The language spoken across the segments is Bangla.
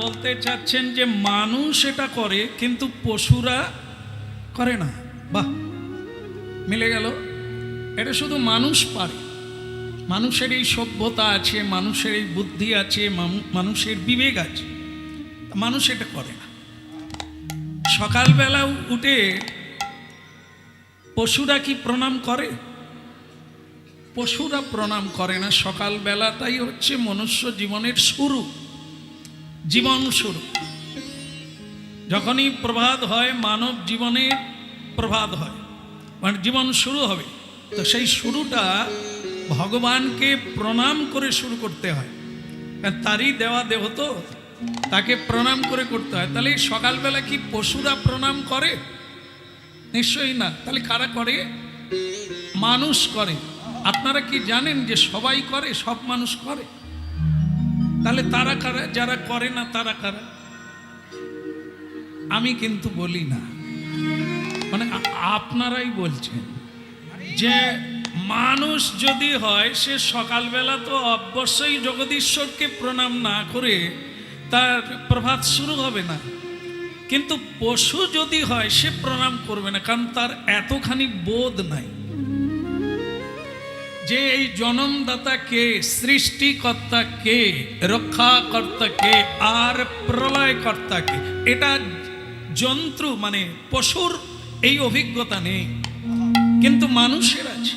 বলতে চাচ্ছেন যে মানুষ এটা করে কিন্তু পশুরা করে না। বাহ, মিলে গেল। এটা শুধু মানুষ পারে। মানুষের এই সভ্যতা আছে, মানুষের এই বুদ্ধি আছে, মানুষের বিবেক আছে, মানুষ এটা করে না। সকালবেলা উঠে পশুরা কি প্রণাম করে? পশুরা প্রণাম করে না। সকালবেলাটাই হচ্ছে মনুষ্য জীবনের শুরু, জীবন শুরু। যখনই প্রভাত হয়, মানব জীবনের প্রভাত হয়, মানে জীবন শুরু হবে, তো সেই শুরুটা ভগবানকে প্রণাম করে শুরু করতে হয়, কারণ তারই দেওয়া দেহ, তো তাকে প্রণাম করে করতে হয়। তাহলে সকালবেলা কি পশুরা প্রণাম করে? নিশ্চয়ই না। তাহলে কারা করে? মানুষ করে। আপনারা কি জানেন যে সবাই করে, সব মানুষ করে? তাহলে তারা কারা? যারা করে না তারা কারা? আমি কিন্তু বলি না, মানে আপনারাই বলছেন যে মানুষ যদি হয়, সে সকালবেলা তো অবশ্যই জগদীশ্বরকে প্রণাম না করে তার প্রভাত শুরু হবে না। কিন্তু পশু যদি হয়, সে প্রণাম করবে না, কারণ তার এতখানি বোধ নাই যে এই জন্মদাতা কে, সৃষ্টিকর্তা কে, রক্ষাকর্তা কে, আর প্রলয়কর্তা কে। এটা জন্তু মানে পশুর এই অভিজ্ঞতা নেই, কিন্তু মানুষের আছে।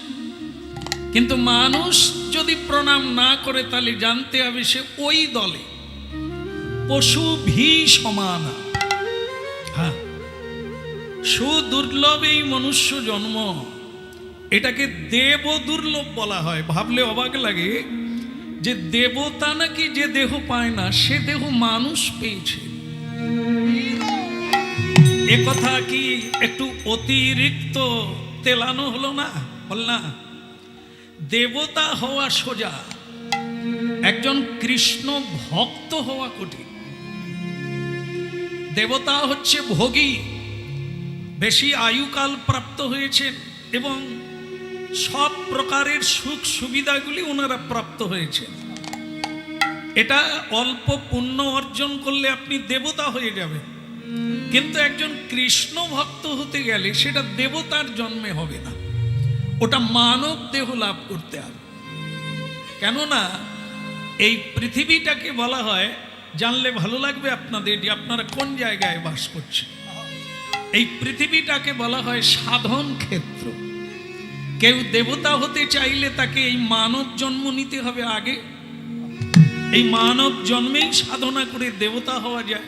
কিন্তু মানুষ যদি প্রণাম না করে, তাহলে জানতে হবে সে ওই দলে পশু ভি সমান। হ্যাঁ, সুদুর্লভ এই মনুষ্য জন্ম, এটাকে দেব দুর্লভ বলা হয়। ভাবলে অবাক লাগে যে দেবতা নাকি যে দেহ পায় না, সে দেহ মানুষ পেয়েছে। এ কথা কি একটু অতিরিক্ত তেলানো হলো না? বল না, দেবতা হওয়া সোজা, একজন কৃষ্ণ ভক্ত হওয়া কঠিন। দেবতা হচ্ছে ভোগী, বেশি আয়ুকাল প্রাপ্ত হয়েছেন এবং সব প্রকারের সুখ সুবিধাগুলি ওনারা প্রাপ্ত হয়েছে। এটা অল্প পুণ্য অর্জন করলে আপনি দেবতা হয়ে যাবেন, কিন্তু একজন কৃষ্ণ ভক্ত হতে গেলে সেটা দেবতার জন্মে হবে না, ওটা মানব দেহ লাভ করতে হবে। কেননা এই পৃথিবীটাকে বলা হয়, জানলে ভালো লাগবে আপনাদের, যে আপনারা কোন জায়গায় বাস করছেন। এই পৃথিবীটাকে বলা হয় সাধন ক্ষেত্র। কেউ দেবতা হতে চাইলে তাকে এই মানব জন্ম নিতে হবে আগে। এই মানব জন্মেই সাধনা করে দেবতা হওয়া যায়।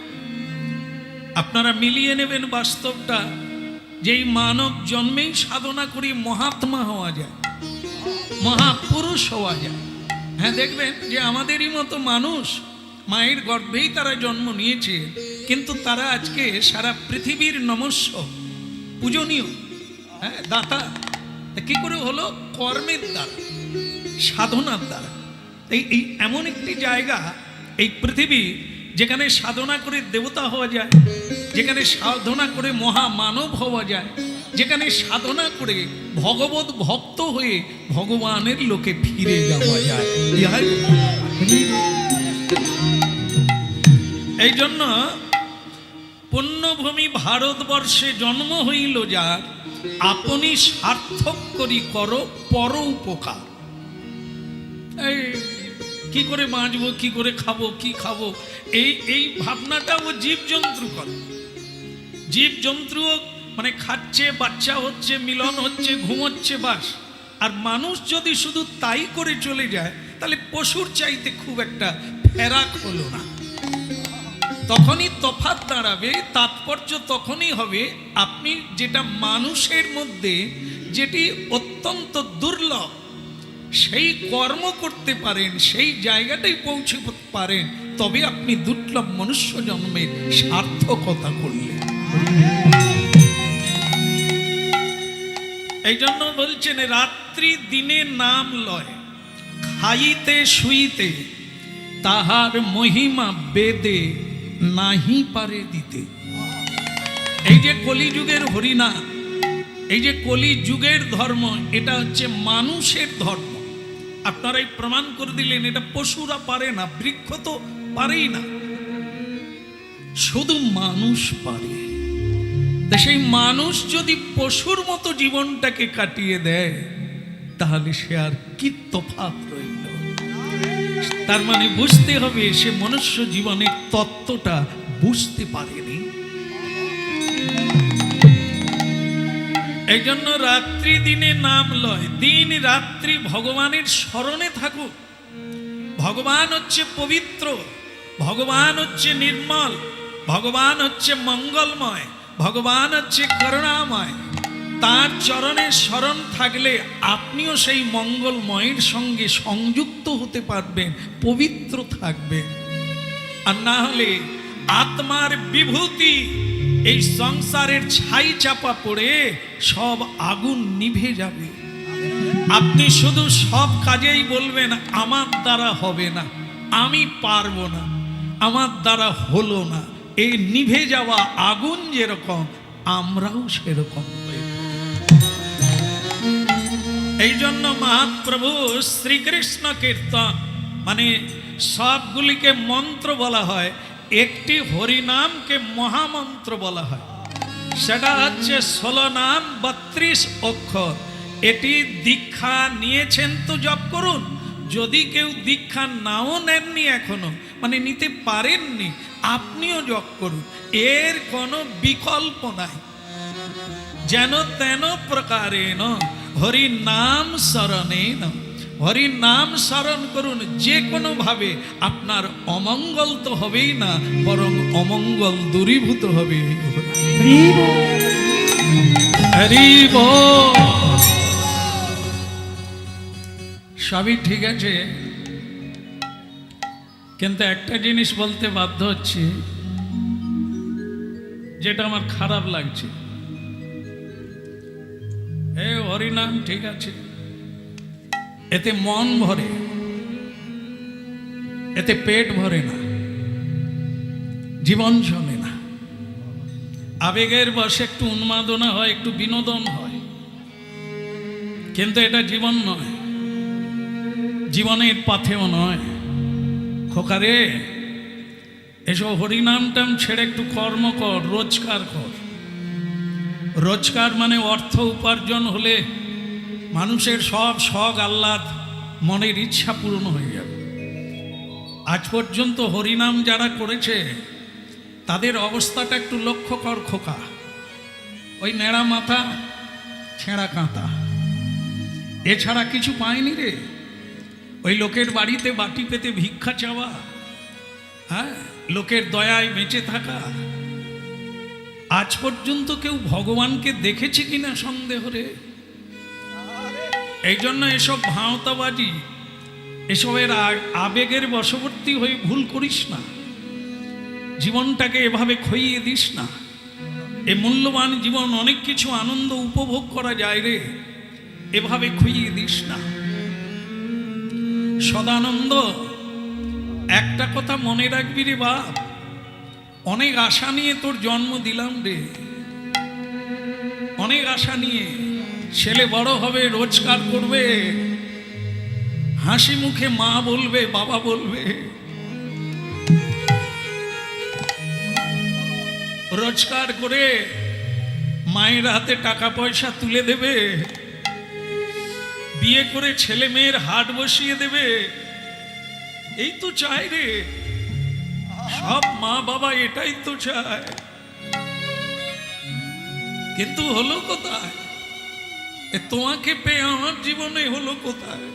আপনারা মিলিয়ে নেবেন বাস্তবটা, যে এই মানব জন্মেই সাধনা করে মহাত্মা হওয়া যায়, মহাপুরুষ হওয়া যায়। হ্যাঁ, দেখবেন যে আমাদেরই মতো মানুষ মায়ের গর্ভেই তারা জন্ম নিয়েছে, কিন্তু তারা আজকে সারা পৃথিবীর নমস্য, পূজনীয়, হ্যাঁ, দাতা। কি করে হলো? কর্মের দ্বারা, সাধনার দ্বারা। এই এমন একটি জায়গা এই পৃথিবী, যেখানে সাধনা করে দেবতা হওয়া যায়, যেখানে সাধনা করে মহামানব হওয়া যায়, যেখানে সাধনা করে ভগবত ভক্ত হয়ে ভগবানের লোকে ফিরে যাওয়া যায়। এই জন্য পুণ্যভূমি ভারতবর্ষে জন্ম হইল যার, আপনি সার্থক করি করো পর উপকার। এই কি করে বাঁচবো, কি করে খাবো, কি খাবো, এই ভাবনাটা ও জীবজন্তু করে। জীবজন্তুও মানে খাচ্ছে, বাচ্চা হচ্ছে, মিলন হচ্ছে, ঘুমোচ্ছে, বাস। আর মানুষ যদি শুধু তাই করে চলে যায়, তাহলে পশুর চাইতে খুব একটা ফেরাক হলো না। তখনই তফাৎ দাঁড়াবে, তাৎপর্য তখনই হবে আপনি যেটা মানুষের মধ্যে যেটি অত্যন্ত দুর্লভ, সেই কর্ম করতে পারেন, সেই জায়গাটাই পৌঁছে পারেন, তবে আপনি দুর্লভ মনুষ্য জন্মের সার্থকতা করলেন। এই জন্য বলছেন, রাত্রি দিনে নাম লয়, খাইতে শুইতে তাহার মহিমা বেদে নাহি পারে দিতে। এই যে কলিযুগের হরিনাম, এই যে কলিযুগের ধর্ম, এটা হচ্ছে মানুষের ধর্ম। আপনারাই প্রমাণ করে দিলেন এটা পশুরা পারে না, বৃক্ষ তো পারেই না। শুধু মানুষ পারে। তা সেই মানুষ যদি পশুর মতো জীবনটাকে কাটিয়ে দেয়, তাহলে সে আর কি তফাৎ রইল? তার মানে বুঝতে হবে সে মনুষ্য জীবনের তত্ত্বটা বুঝতে পারেনি। এই জন্য রাত্রি দিনে নাম লয়, দিন রাত্রি ভগবানের স্মরণে থাকুক। ভগবান হচ্ছে পবিত্র, ভগবান হচ্ছে নির্মল, ভগবান হচ্ছে মঙ্গলময়, ভগবান হচ্ছে করুণাময়। তার চরণে স্মরণ থাকলে আপনিও সেই মঙ্গলময়ের সঙ্গে সংযুক্ত হতে পারবেন, পবিত্র থাকবেন। আর না হলে আত্মার বিভূতি এই সংসারের ছাই চাপা পড়ে সব আগুন নিভে যাবে। আপনি শুধু সব কাজেই বলবেন আমার দ্বারা হবে না, আমি পারবো না, আমার দ্বারা হলো না। এই নিভে যাওয়া আগুন যেরকম, আমরাও সেরকম। এই জন্য মহাপ্রভু শ্রীকৃষ্ণ কীর্তন মানে সবগুলিকে মন্ত্র বলা হয়, একটি হরিনামকে মহামন্ত্র বলা হয়। সেটা হচ্ছে 16 নাম 32 অক্ষর। এটি দীক্ষা নিয়েছেন তো জপ করুন, যদি কেউ দীক্ষা নাও নেননি এখনো, মানে নিতে পারেননি, আপনিও জপ করুন। এর কোনো বিকল্প নাই। যেন তেন প্রকারেণ হরি নাম শরণেন, হরি নাম স্মরণ করুন। যে কোনো ভাবে আপনার অমঙ্গল তো হবেই না, বরং অমঙ্গল দূরীভূত হবে। হরি বল। সবই ঠিক আছে, কিন্তু একটা জিনিস বলতে বাধ্য হচ্ছি, যেটা আমার খারাপ লাগছে। হরিনাম ঠিক আছে, এতে মন ভরে, এতে পেট ভরে না, জীবন চলে না। আবেগের বশে একটু উন্মাদনা হয়, একটু বিনোদন হয়, কিন্তু এটা জীবন নয়, জীবনের পথেও নয়। খোকারে, এসব হরিনামটাম ছেড়ে একটু কর্ম কর, রোজগার কর। রোজগার মানে অর্থ উপার্জন হলে মানুষের সব শখ আহ্লাদ, মনের ইচ্ছা পূরণ হয়ে যাবে। আজ পর্যন্ত হরিনাম যারা করেছে তাদের অবস্থাটা একটু লক্ষ্য কর খোকা। ওই নেড়া মাথা, ছেঁড়া কাঁথা, এছাড়া কিছু পায়নি রে। ওই লোকের বাড়িতে বাটি পেতে ভিক্ষা চাওয়া, হ্যাঁ, লোকের দয়ায় বেঁচে থাকা। আজ পর্যন্ত কেউ ভগবানকে দেখেছে কিনা সন্দেহ রে। এই জন্য এসব ভাঁওতাবাজি, এসবের আবেগের বশবর্তী হয়ে ভুল করিস না। জীবনটাকে এভাবে খইয়ে দিস না। এ মূল্যবান জীবন, অনেক কিছু আনন্দ উপভোগ করা যায় রে, এভাবে খইয়ে দিস না। সদানন্দ, একটা কথা মনে রাখবি রে বাপ, অনেক আশা নিয়ে তোর জন্ম দিলাম রে, অনেক আশা নিয়ে। ছেলে বড় হবে, রোজগার করবে, হাসি মুখে মা বলবে, বাবা বলবে। রোজগার করে মায়ের হাতে টাকা পয়সা তুলে দেবে, বিয়ে করে ছেলে মেয়ের হাট বসিয়ে দেবে। এই তো চায় রে, সব মা বাবা এটাই তো চায়। কিন্তু হলো কোথায়? তোমাকে পেয়ে আমার জীবনে হলো কোথায়?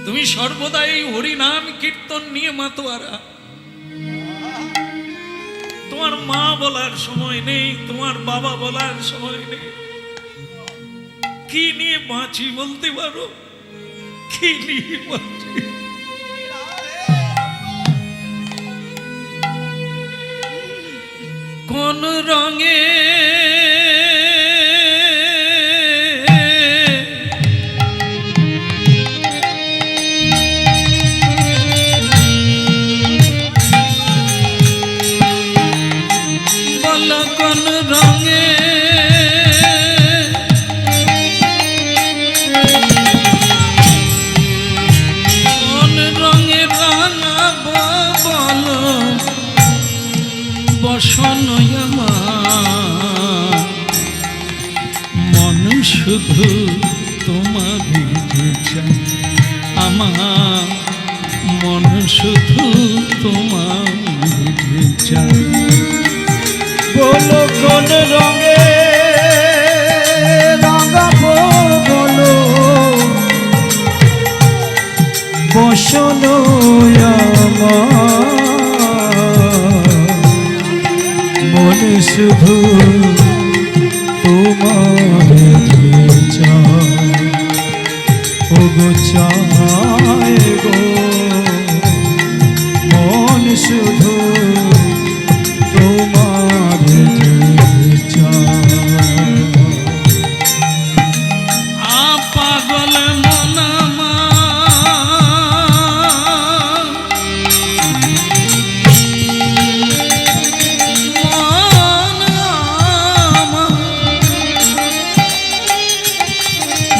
তুমি সর্বদা এই হরিনাম কীর্তন নিয়ে মাতোয়ারা। তোমার মা বলার সময় নেই, তোমার বাবা বলার সময় নেই। কি নিয়ে বাঁচি বলতে পারো? কি নিয়ে বাঁচি? কোন রঙে বলো, কোন রঙে বসন আমার মন শুধু তোমারই চাই, আমার মন শুধু তোমারই চাই। বলো কোন রঙে রাঙাবো বলো বসন আমার মন শুধু তোমার চায়, ও গো চায় গো মন শুধু তোমার চায়। পাগল মন আমার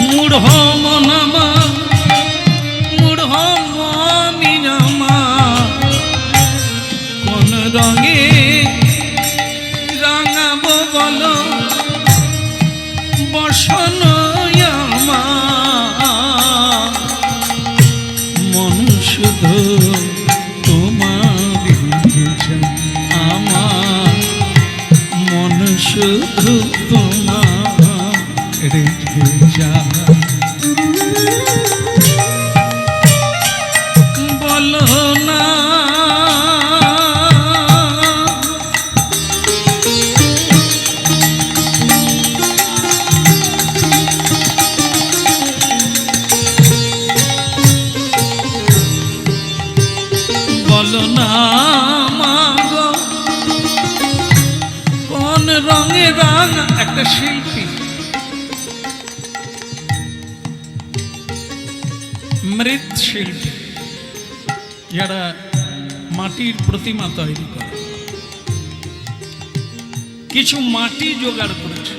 মূঢ় মন আমার মূঢ় মনি আমার কোন রঙে রাঙাবো বলো বসন আমার মন শুধু তোমার আমার মন শুধু তোমার রেখে যা। বলো না বলো না মাগো কোন রঙে রাঙা। একটা শিল্পী মৃৎশিল্পী যারা মাটির প্রতিমা তৈরি করে কিছু মাটি জোগাড় করেছে।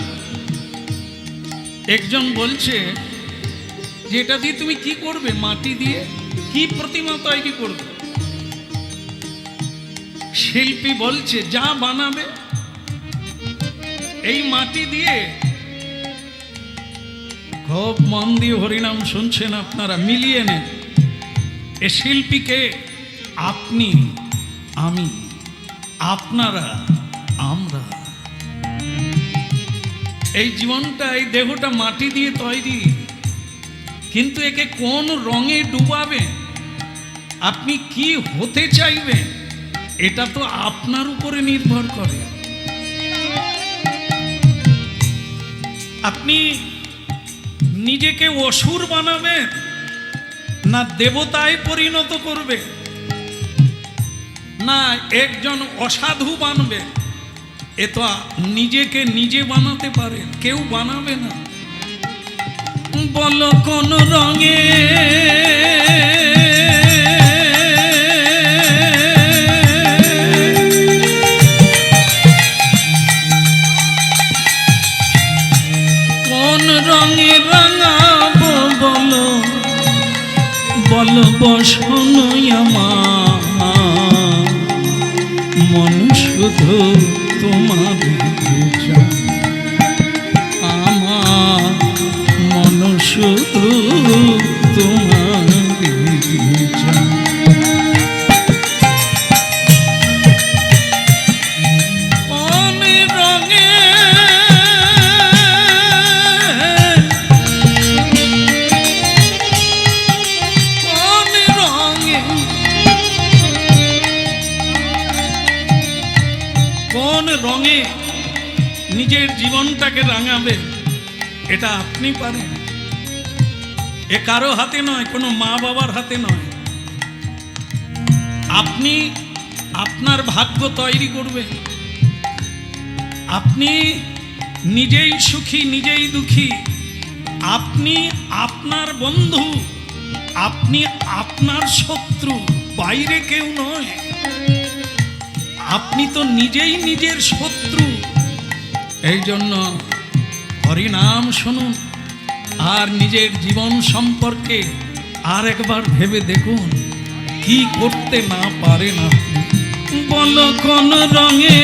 একজন বলছে যে এটা দিয়ে তুমি কি করবে, মাটি দিয়ে কি প্রতিমা তৈরি করবে? শিল্পী বলছে যা বানাবে এই মাটি দিয়ে, খুব মন দিয়ে হরিনাম শুনছেন আপনারা, মিলিয়ে নেন। এ শিল্পীকে আপনি, আমি, আপনারা, আমরা, এই জীবনটা এই দেহটা মাটি দিয়ে তৈরি, কিন্তু একে কোন রঙে ডুবাবে, আপনি কি হতে চাইবেন এটা তো আপনার উপরে নির্ভর করে। আপনি নিজেকে অসুর বানাবে না দেবতায় পরিণত করবে, না একজন অসাধু বানবে, এ তো নিজেকে নিজে বানাতে পারে, কেউ বানাবে না। বলো কোন রঙে রঙে রাঙাবো বলো, বলো বসন আমার মন শুধু তোমার চাই, আমার মন শুধু তোমার চাই। কোন রঙে নিজের জীবনটাকে রাঙাবে এটা আপনি পারেন, এ কারো হাতে নয়, কোনো মা বাবার হাতে নয়। আপনি আপনার ভাগ্য তৈরি করবেন। আপনি নিজেই সুখী নিজেই দুঃখী, আপনি আপনার বন্ধু, আপনি আপনার শত্রু, বাইরে কেউ নয়। আপনি তো নিজেই নিজের শত্রু। এই জন্য হরিনাম শুনুন আর নিজের জীবন সম্পর্কে আর একবার ভেবে দেখুন কি করতে না পারেন আপনি। বলো কোন রঙে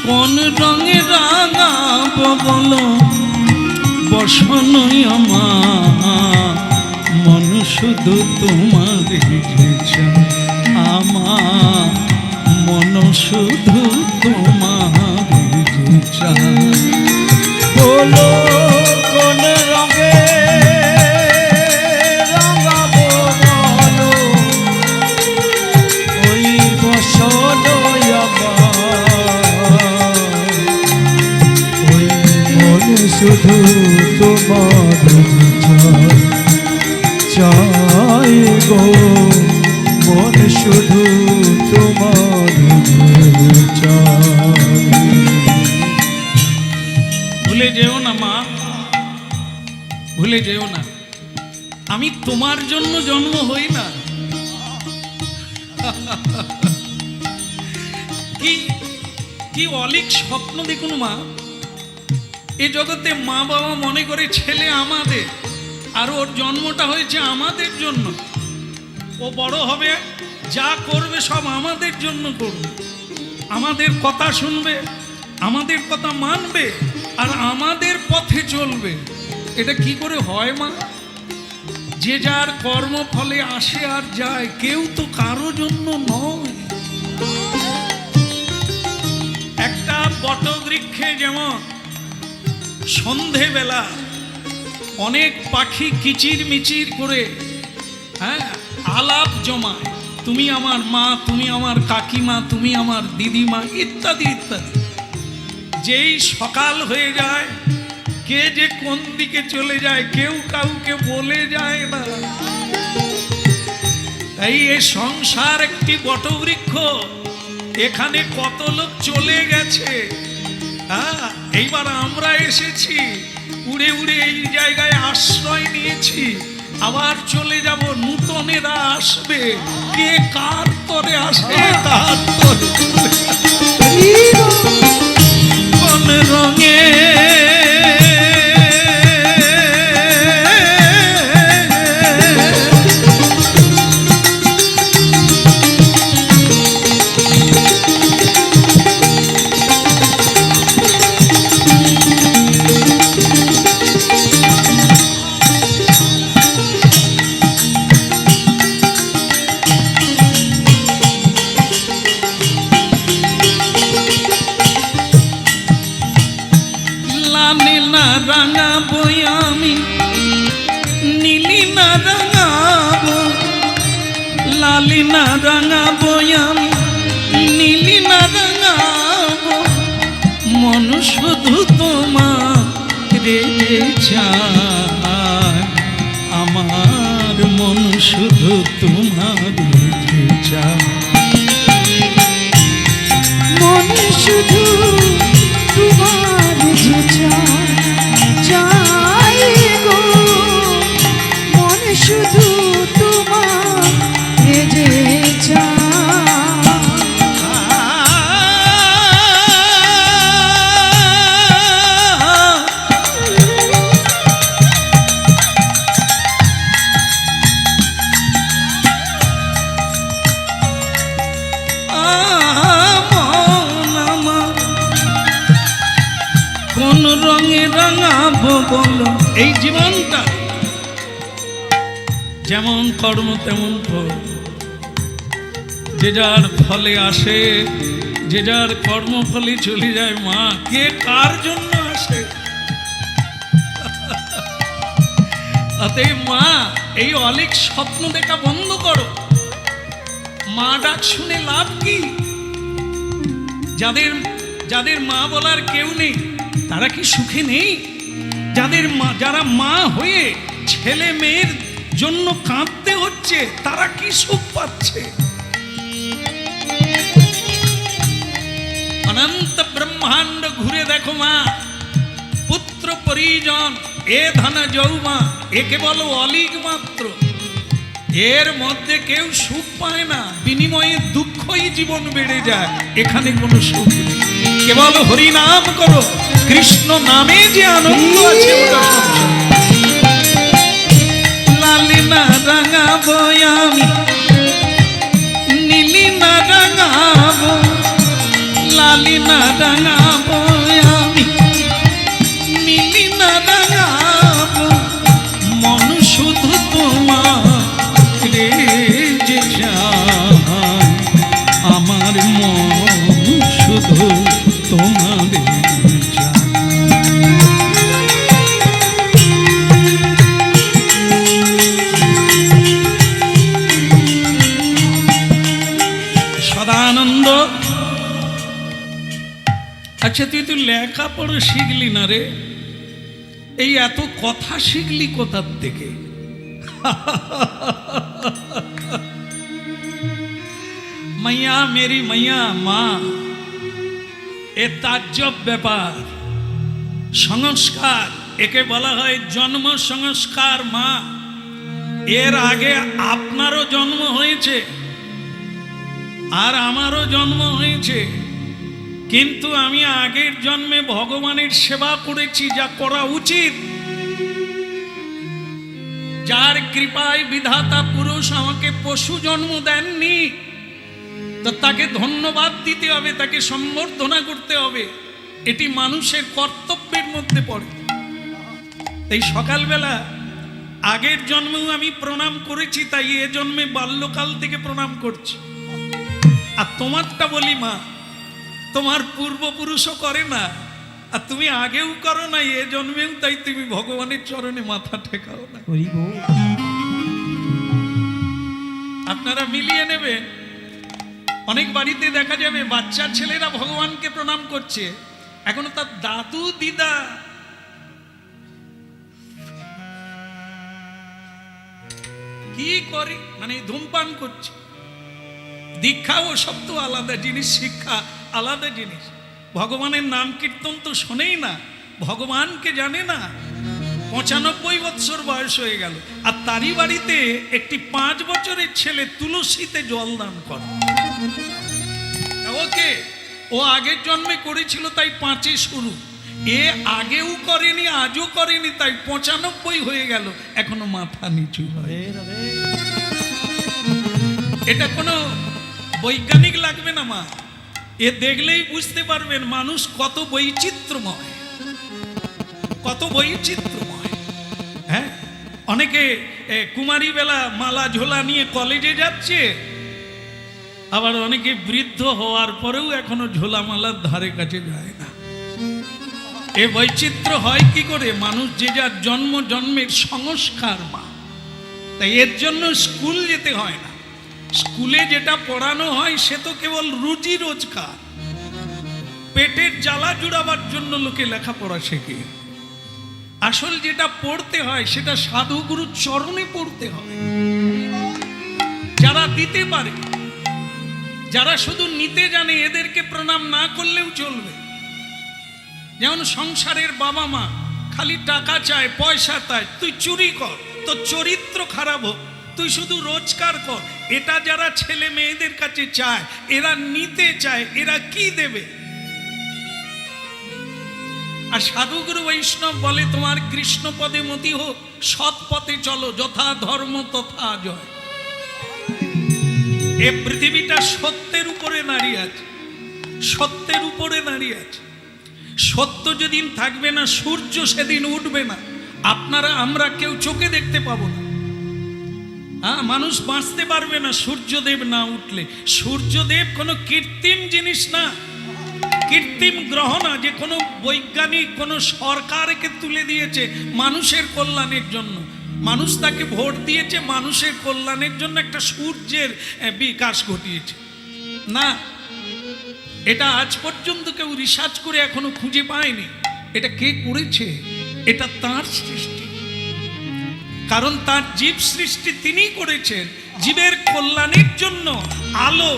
কোন রঙে রাঙাবো বলো বসনই আমার মন শুধু তোমার ইচ্ছা আমার মন শুধু তোমার ইচ্ছা বলো কোন রঙে রাঙাবো বলো ওই বসন ওই মন শুধু তোমার চাই গো মন শুধু তোমার চাই। ভুলে যেও না মা, ভুলে যেও না আমি তোমার জন্য জন্ম হই না। কি কি অলিক স্বপ্ন দেখুন মা, এ জগতে মা বাবা মনে করে ছেলে আমাদের, আর ওর জন্মটা হয়েছে আমাদের জন্য। ও বড় হবে, যা করবে সব আমাদের জন্য করবে, আমাদের কথা শুনবে, আমাদের কথা মানবে, আর আমাদের পথে চলবে। এটা কি করে হয় মা? যে যার কর্মফলে আসে আর যায়, কেউ তো কারো জন্য নয়। একটা বটবৃক্ষে যেমন সন্ধেবেলা অনেক পাখি কিচির মিচির করে আলাপ জমায়, তুমি আমার মা, তুমি আমার কাকিমা, তুমি আমার দিদিমা, ইত্যাদি ইত্যাদি। যেই সকাল হয়ে যায়, কে যে কোন দিকে চলে যায় কেউ কাউকে বলে যায় না। তাই এ সংসার একটি বটবৃক্ষ, এখানে কত লোক চলে গেছে, এইবার আমরা এসেছি, উড়ে উড়ে এই জায়গায় আশ্রয় নিয়েছি, আবার চলে যাব, নূতনেরা আসবে, কে কার তরে আসে তার তরে কোন রঙে রাঙাবো আমি, নীলি না রাঙাবো, লালি না রাঙাবো আমি, নীলি না রাঙাবো, মন শুধু তোমার রেগে চায়, আমার মন শুধু তোমার রেগে চায়, মন শুধু তোমার রেগে চায়, চাই গো মন শুধু তোমার রেগে চায়। কোন রঙে রাঙাবো বলো? এই জীবনটা যেমন কর্ম তেমন ফল, যে যার ফলে আসে, যে যার কর্মফলে চলে যায়। মা, কে কার জন্য আসে? অতএব মা, এই অলিক স্বপ্ন দেখা বন্ধ করো। মা ডাক শুনে লাভ কি? যাদের যাদের মা বলার কেউ নেই, তারা কি সুখে নেই? যারা মা হয়ে ছেলে মেয়ের জন্য কাঁদতে হচ্ছে, তারা কি সুখ পাচ্ছে? অনন্ত ব্রহ্মাণ্ড ঘুরে দেখো মা, পুত্র পরিজন এ ধন যৌমা, এ কেবল অলিক মাত্র। এর মধ্যে কেউ সুখ পায় না, বিনিময়ে দুঃখই জীবন বেড়ে যায়। এখানে কোনো সুখ নেই, কেবল হরি নাম করো, কৃষ্ণ নামে যে আনন্দ আছে ওটা সবচেয়ে। লালি না রাঙাবো আমি, নীলি না রাঙাবো, লালি না রাঙাবো আমি, নীলি না রাঙাবো, মন শুধু তোমার রে যে চায়, আমার মন শুধু তোমার চায়। সদানন্দ, আচ্ছা তুই তো লেখাপড়া শিখলি না রে, এই এত কথা শিখলি কোথার থেকে? মাইয়া মেরি মাইয়া মা, এ তাজ্জব ব্যাপার। সংস্কার, একে বলা হয় জন্ম সংস্কার। মা, এর আগে আপনারও জন্ম হয়েছে আর আমারও জন্ম হয়েছে, কিন্তু আমি আগের জন্মে ভগবানের সেবা করেছি, যা করা উচিত। যার কৃপায় বিধাতা পুরুষ আমাকে পশু জন্ম দেননি, তো তাকে ধন্যবাদ দিতে হবে, তাকে সম্বর্ধনা করতে হবে। এটি মানুষের কর্তব্যের মধ্যে পড়ে। এই সকালবেলা আগের জন্মেও আমি প্রণাম করেছি, তাই এ জন্মে বাল্যকাল থেকে প্রণাম করছি। আর তোমারটা বলি মা, তোমার পূর্বপুরুষও করে না, আর তুমি আগেও করো না, এ জন্মেও, তাই তুমি ভগবানের চরণে মাথা ঠেকাও না। আপনারা মিলিয়ে নেবেন। অনেক বাড়িতে দেখা যাবে বাচ্চা ছেলেরা ভগবানকে প্রণাম করছে, এখনো তার দাদু দিদা কি করে, মানে ধূমপান করছে। দীক্ষা ও সব তো আলাদা জিনিস, শিক্ষা আলাদা জিনিস। ভগবানের নাম কীর্তন তো শোনেই না, ভগবানকে জানে না। 95 বৎসর বয়স হয়ে গেল, আর তারই বাড়িতে একটি 5 বছরের ছেলে তুলসীতে জল দান করে। ওকে, ও আগের জন্মে করেছিল, তাই 5-এ শুরু। এ আগেও করেনি, আজও করেনি, তাই 95 হয়ে গেল, এখনো মাথা নিচু হয়। এটা কোনো বৈজ্ঞানিক লাগবে না মা, এ দেখলেই বুঝতে পারবেন মানুষ কত বৈচিত্র্যময়, কত বৈচিত্র্যময়। হ্যাঁ, অনেকে কুমারী বেলা মালা ঝোলা নিয়ে কলেজে যাচ্ছে, আবার অনেকে বৃদ্ধ হওয়ার পরেও এখনো ঝোলা মালার ধারে কাছে যায় না। এ বৈচিত্র্য হয় কি করে? মানুষ যে যার জন্ম জন্মের সংস্কার মা। তাই এর জন্য স্কুল যেতে হয় না। স্কুলে যেটা পড়ানো হয় সে তো কেবল রুজি রোজগার, পেটের জ্বালা জুড়াবার জন্য লোকে লেখাপড়া শেখে। আসল যেটা পড়তে হয় সেটা সাধুগুরুর চরণে পড়তে হয়, যারা দিতে পারে। যারা শুধু নিতে জানে এদেরকে প্রণাম না করলেও চলবে। যেমন সংসারের বাবা মা খালি টাকা চায়, পয়সা চায়, তুই চুরি কর, তোর চরিত্র খারাপ হোক, তুই শুধু রোজগার কর। এটা যারা ছেলে মেয়েদের কাছে চায়, এরা নিতে চায়, এরা কি দেবে? আর সাধুগুরু বৈষ্ণব বলে তোমার কৃষ্ণ পদে মতি হোক, সৎ পথে চলো, যথা ধর্ম তথা জয়। এ পৃথিবীটা সত্যের উপরে দাঁড়িয়ে আছে, সত্যের উপরে দাঁড়িয়ে আছে। সত্য যেদিন থাকবে না, সূর্য সেদিন উঠবে না। আপনারা আমরা কেউ চোখে দেখতে পাবো না। মানুষ বাঁচতে পারবে না সূর্যদেব না উঠলে। সূর্যদেব কোনো কৃত্রিম জিনিস না, কৃত্রিম গ্রহ না যে কোনো বৈজ্ঞানিক কোনো সরকারকে তুলে দিয়েছে মানুষের কল্যাণের জন্য। মানুষ তাকে ভোট দিয়েছে মানুষের কল্যাণের জন্য, একটা সূর্যের বিকাশ ঘটিয়েছে না। এটা আজ পর্যন্ত কেউ রিসার্চ করে এখনো খুঁজে পায়নি এটা কে করেছে। এটা তার সৃষ্টি, কারণ তার জীব সৃষ্টি তিনিই করেছেন জীবের কল্যাণের জন্য। আলো,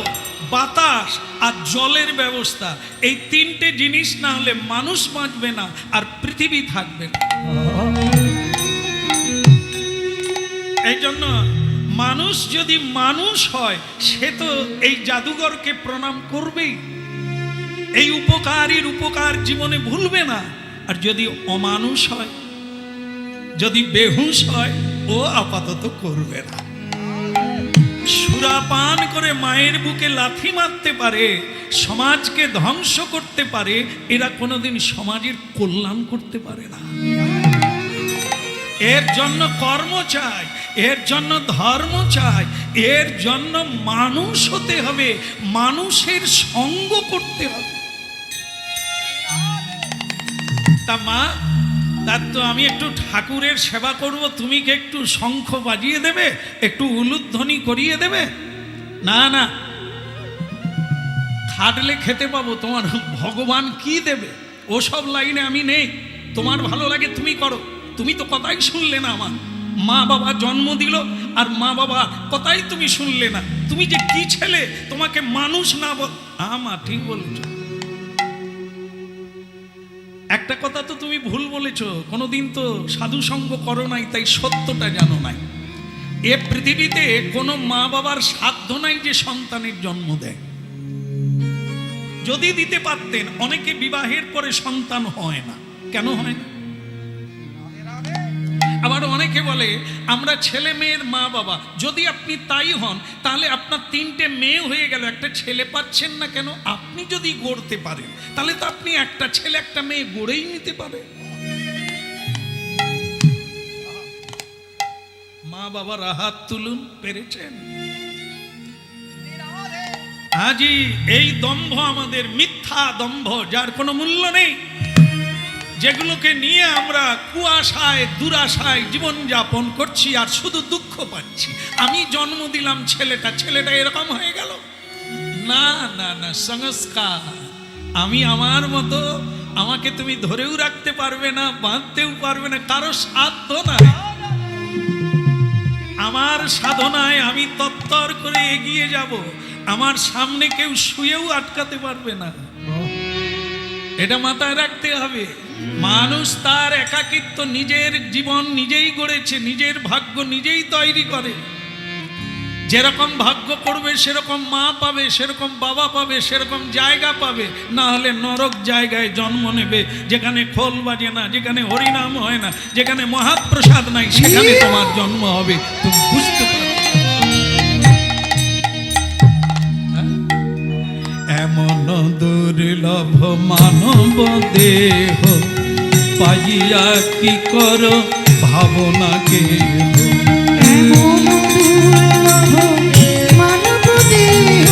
বাতাস আর জলের ব্যবস্থা, এই তিনটে জিনিস না হলে মানুষ বাঁচবে না আর পৃথিবী থাকবে না। এই জন্য মানুষ যদি মানুষ হয় সে তো এই জাদুঘরকে প্রণাম করবেই, এই উপকারীর উপকার জীবনে ভুলবে না। আর যদি অমানুষ হয়, যদি বেহুশ হয়, ও আপাতত করবে না। সুরাপান করে মায়ের বুকে লাথি মারতে পারে, সমাজকে ধ্বংস করতে পারে, এরা কোনোদিন সমাজের কল্যাণ করতে পারে না। এর জন্য কর্ম চাই, এর জন্য ধর্ম চাই, এর জন্য মানুষ হতে হবে, মানুষের সঙ্গ করতে হবে। তা মা, তার তো আমি একটু ঠাকুরের সেবা করব, তুমি কি একটু শঙ্খ বাজিয়ে দেবে, একটু উলুধ্বনি করিয়ে দেবে? না না, খাটলে খেতে পাবো, তোমার ভগবান কি দেবে ওসব লাইনে আমি নেই। তোমার ভালো লাগে তুমি করো, তুমি তো কথাই শুনলে না। আমার মা বাবা জন্ম দিল আর মা বাবা কথাই তুমি শুনলে না। তুমি যে কি ছেলে, তোমাকে মানুষ না বল। মা ঠিক বলেছ, একটা কথা তো তুমি ভুল বলেছ, কোনোদিন তো সাধু সঙ্গ করো নাই, তাই সত্যটা জানো নাই। এ পৃথিবীতে কোনো মা বাবার সাধ্য নাই যে সন্তানের জন্ম দেয়। যদি দিতে পারতেন, অনেকে বিবাহের পরে সন্তান হয় না। কেন হয় না? আবার অনেকে বলে আমরা ছেলে মেয়ের মা বাবা। যদি আপনি তাই হন, তাহলে আপনার 3টে মেয়ে হয়ে গেল, একটা ছেলে পাচ্ছেন না কেন? আপনি যদি গড়তে পারেন, তাহলে তো আপনি একটা ছেলে একটা মেয়ে গড়েই নিতে পারেন। মা বাবার হাত তুলুন, পেরেছেন? আজি এই দম্ভ আমাদের মিথ্যা দম্ভ, যার কোনো মূল্য নেই, যেগুলোকে নিয়ে আমরা কুয়াশায় দুরাশায় জীবন যাপন করছি আর শুধু দুঃখ পাচ্ছি। আমি জন্ম দিলাম ছেলেটা এরকম হয়ে গেল। না না না, সংস্কার। আমি আমার মতো, আমাকে তুমি ধরেও রাখতে পারবে না, বাঁধতেও পারবে না, কারো সাধ্য নাই। আমার সাধনায় আমি তত্তর করে এগিয়ে যাব, আমার সামনে কেউ শুয়েও আটকাতে পারবে না। এটা মাথায় রাখতে হবে। মানুষ তার একাকিত্ব, নিজের জীবন নিজেই গড়েছে, নিজের ভাগ্য নিজেই তৈরি করে। যেরকম ভাগ্য করবে সেরকম মা পাবে, সেরকম বাবা পাবে, সেরকম জায়গা পাবে। না হলে নরক জায়গায় জন্ম নেবে, যেখানে খোল বাজে না, যেখানে হরিনাম হয় না, যেখানে মহাপ্রসাদ নাই, সেখানে তোমার জন্ম হবে। তুমি বুঝতে পারবে? এমন দুর্লভ মানব দেহ পাইয়া কি করো ভাবনা কেহ। এমন দুর্লভ মানব দেহ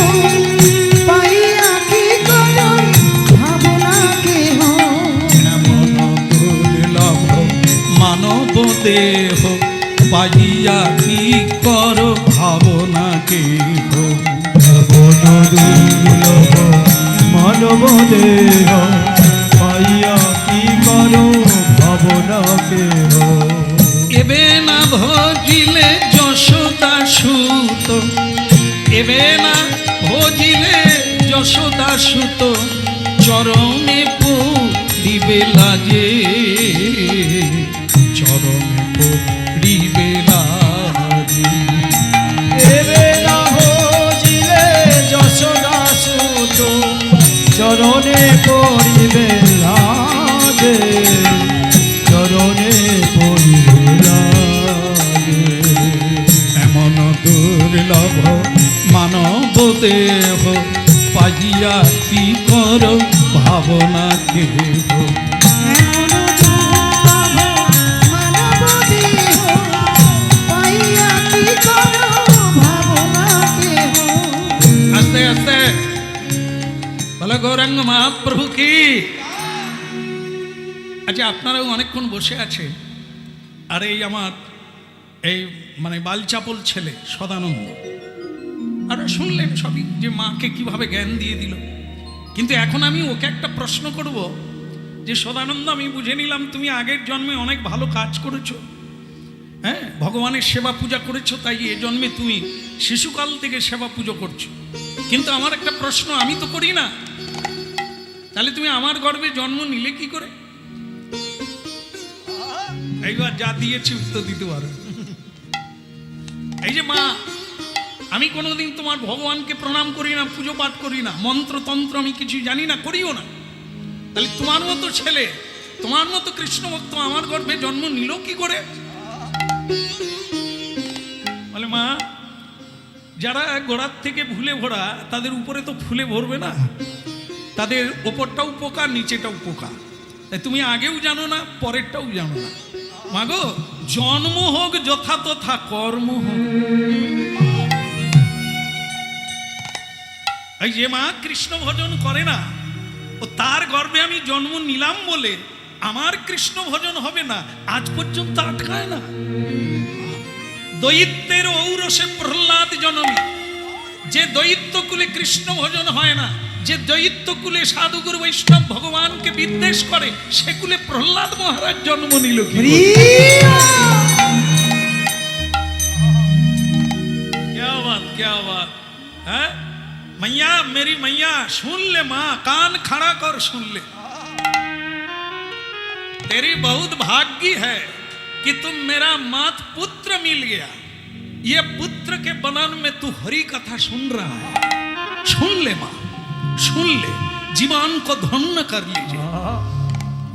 পাইয়া কি করো ভাবনা কেহ। এমন দুর্লভ মানব দেহ পাইয়া কি করো ভাবনা কেহ। এমন দুর্লভ মানব দেহ পাইয়া কি করো ভাবনা কেহ। এবে না ভজিলে যশোদা সুত, এবে না ভজিলে যশোদা সুত, চরণে পড়িবে লাজে, চরণে পড়িবে লাজে। এবে না ভজিলে যশোদা সুত, চরণে পড়িবে লাজে, চরণে পড়িবে লাজে। এমন দুর্লভ মানব দেহ পাইয়া কি করো ভাবনা কেহ। এমন দুর্লভ মানব দেহ পাইয়া কি করো ভাবনা কেহ। আস্তে আস্তে বলো গৌরাঙ্গ মহাপ্রভু কি। আচ্ছা, আপনারাও অনেকক্ষণ বসে আছে, আর এই আমার এই মানে বালচাপল ছেলে সদানন্দ, আর শুনলেন সবই যে মাকে কিভাবে জ্ঞান দিয়ে দিল। কিন্তু এখন আমি ওকে একটা প্রশ্ন করব যে সদানন্দ, আমি বুঝে নিলাম তুমি আগের জন্মে অনেক ভালো কাজ করেছো, হ্যাঁ, ভগবানের সেবা পূজা করেছো, তাই এ জন্মে তুমি শিশুকাল থেকে সেবা পুজো করছো। কিন্তু আমার একটা প্রশ্ন, আমি তো করি না, তাহলে তুমি আমার গর্ভে জন্ম নিলে কি করে? এইবার যা দিয়েছি উত্তর দিতে পারো। এই যে মা, আমি কোনোদিন তোমার ভগবানকে প্রণাম করি না, পুজো পাঠ করি না, মন্ত্রতন্ত্র আমি কিছু জানি না, করিও না। তাহলে তোমার মতো ছেলে, তোমার মতো কৃষ্ণ ভক্ত আমার গর্ভে জন্ম নিল কি করে? বলে মা, যারা গোড়ার থেকে ভুলে ভরা, তাদের উপরে তো ফুলে ভরবে না, তাদের ওপরটাও পোকা, নিচেটাও পোকা। তাই তুমি আগেও জানো না, পরেরটাও জানো না। মাগো, জন্ম হোক যথা তথা, কর্ম হোক। এই যে মা কৃষ্ণ ভজন করে না, ও তার গর্ভে আমি জন্ম নিলাম বলে আমার কৃষ্ণ ভজন হবে না, আজ পর্যন্ত আটকায় না। দৈত্যের ঔরসে প্রহ্লাদ জননী, যে দৈত্য কুলে কৃষ্ণ ভজন হয় না, যে দৈত্য কুলে সাধুগুরু বৈষ্ণব ভগবানকে বিদ্বেষ করে, সে কুলে প্রহ্লাদ মহারাজ জন্ম নিল কি করে? क्या बात, क्या बात है मैया, मेरी मैया सुन ले माँ, कान खड़ा कर सुन ले। तेरी बहुत भाग्य है कि तुम मेरा मात पुत्र मिल गया। ये पुत्र के बनन में तू हरि कथा सुन रहा है। सुन ले माँ, सुन ले, जीवन को धन्य कर लीजिए,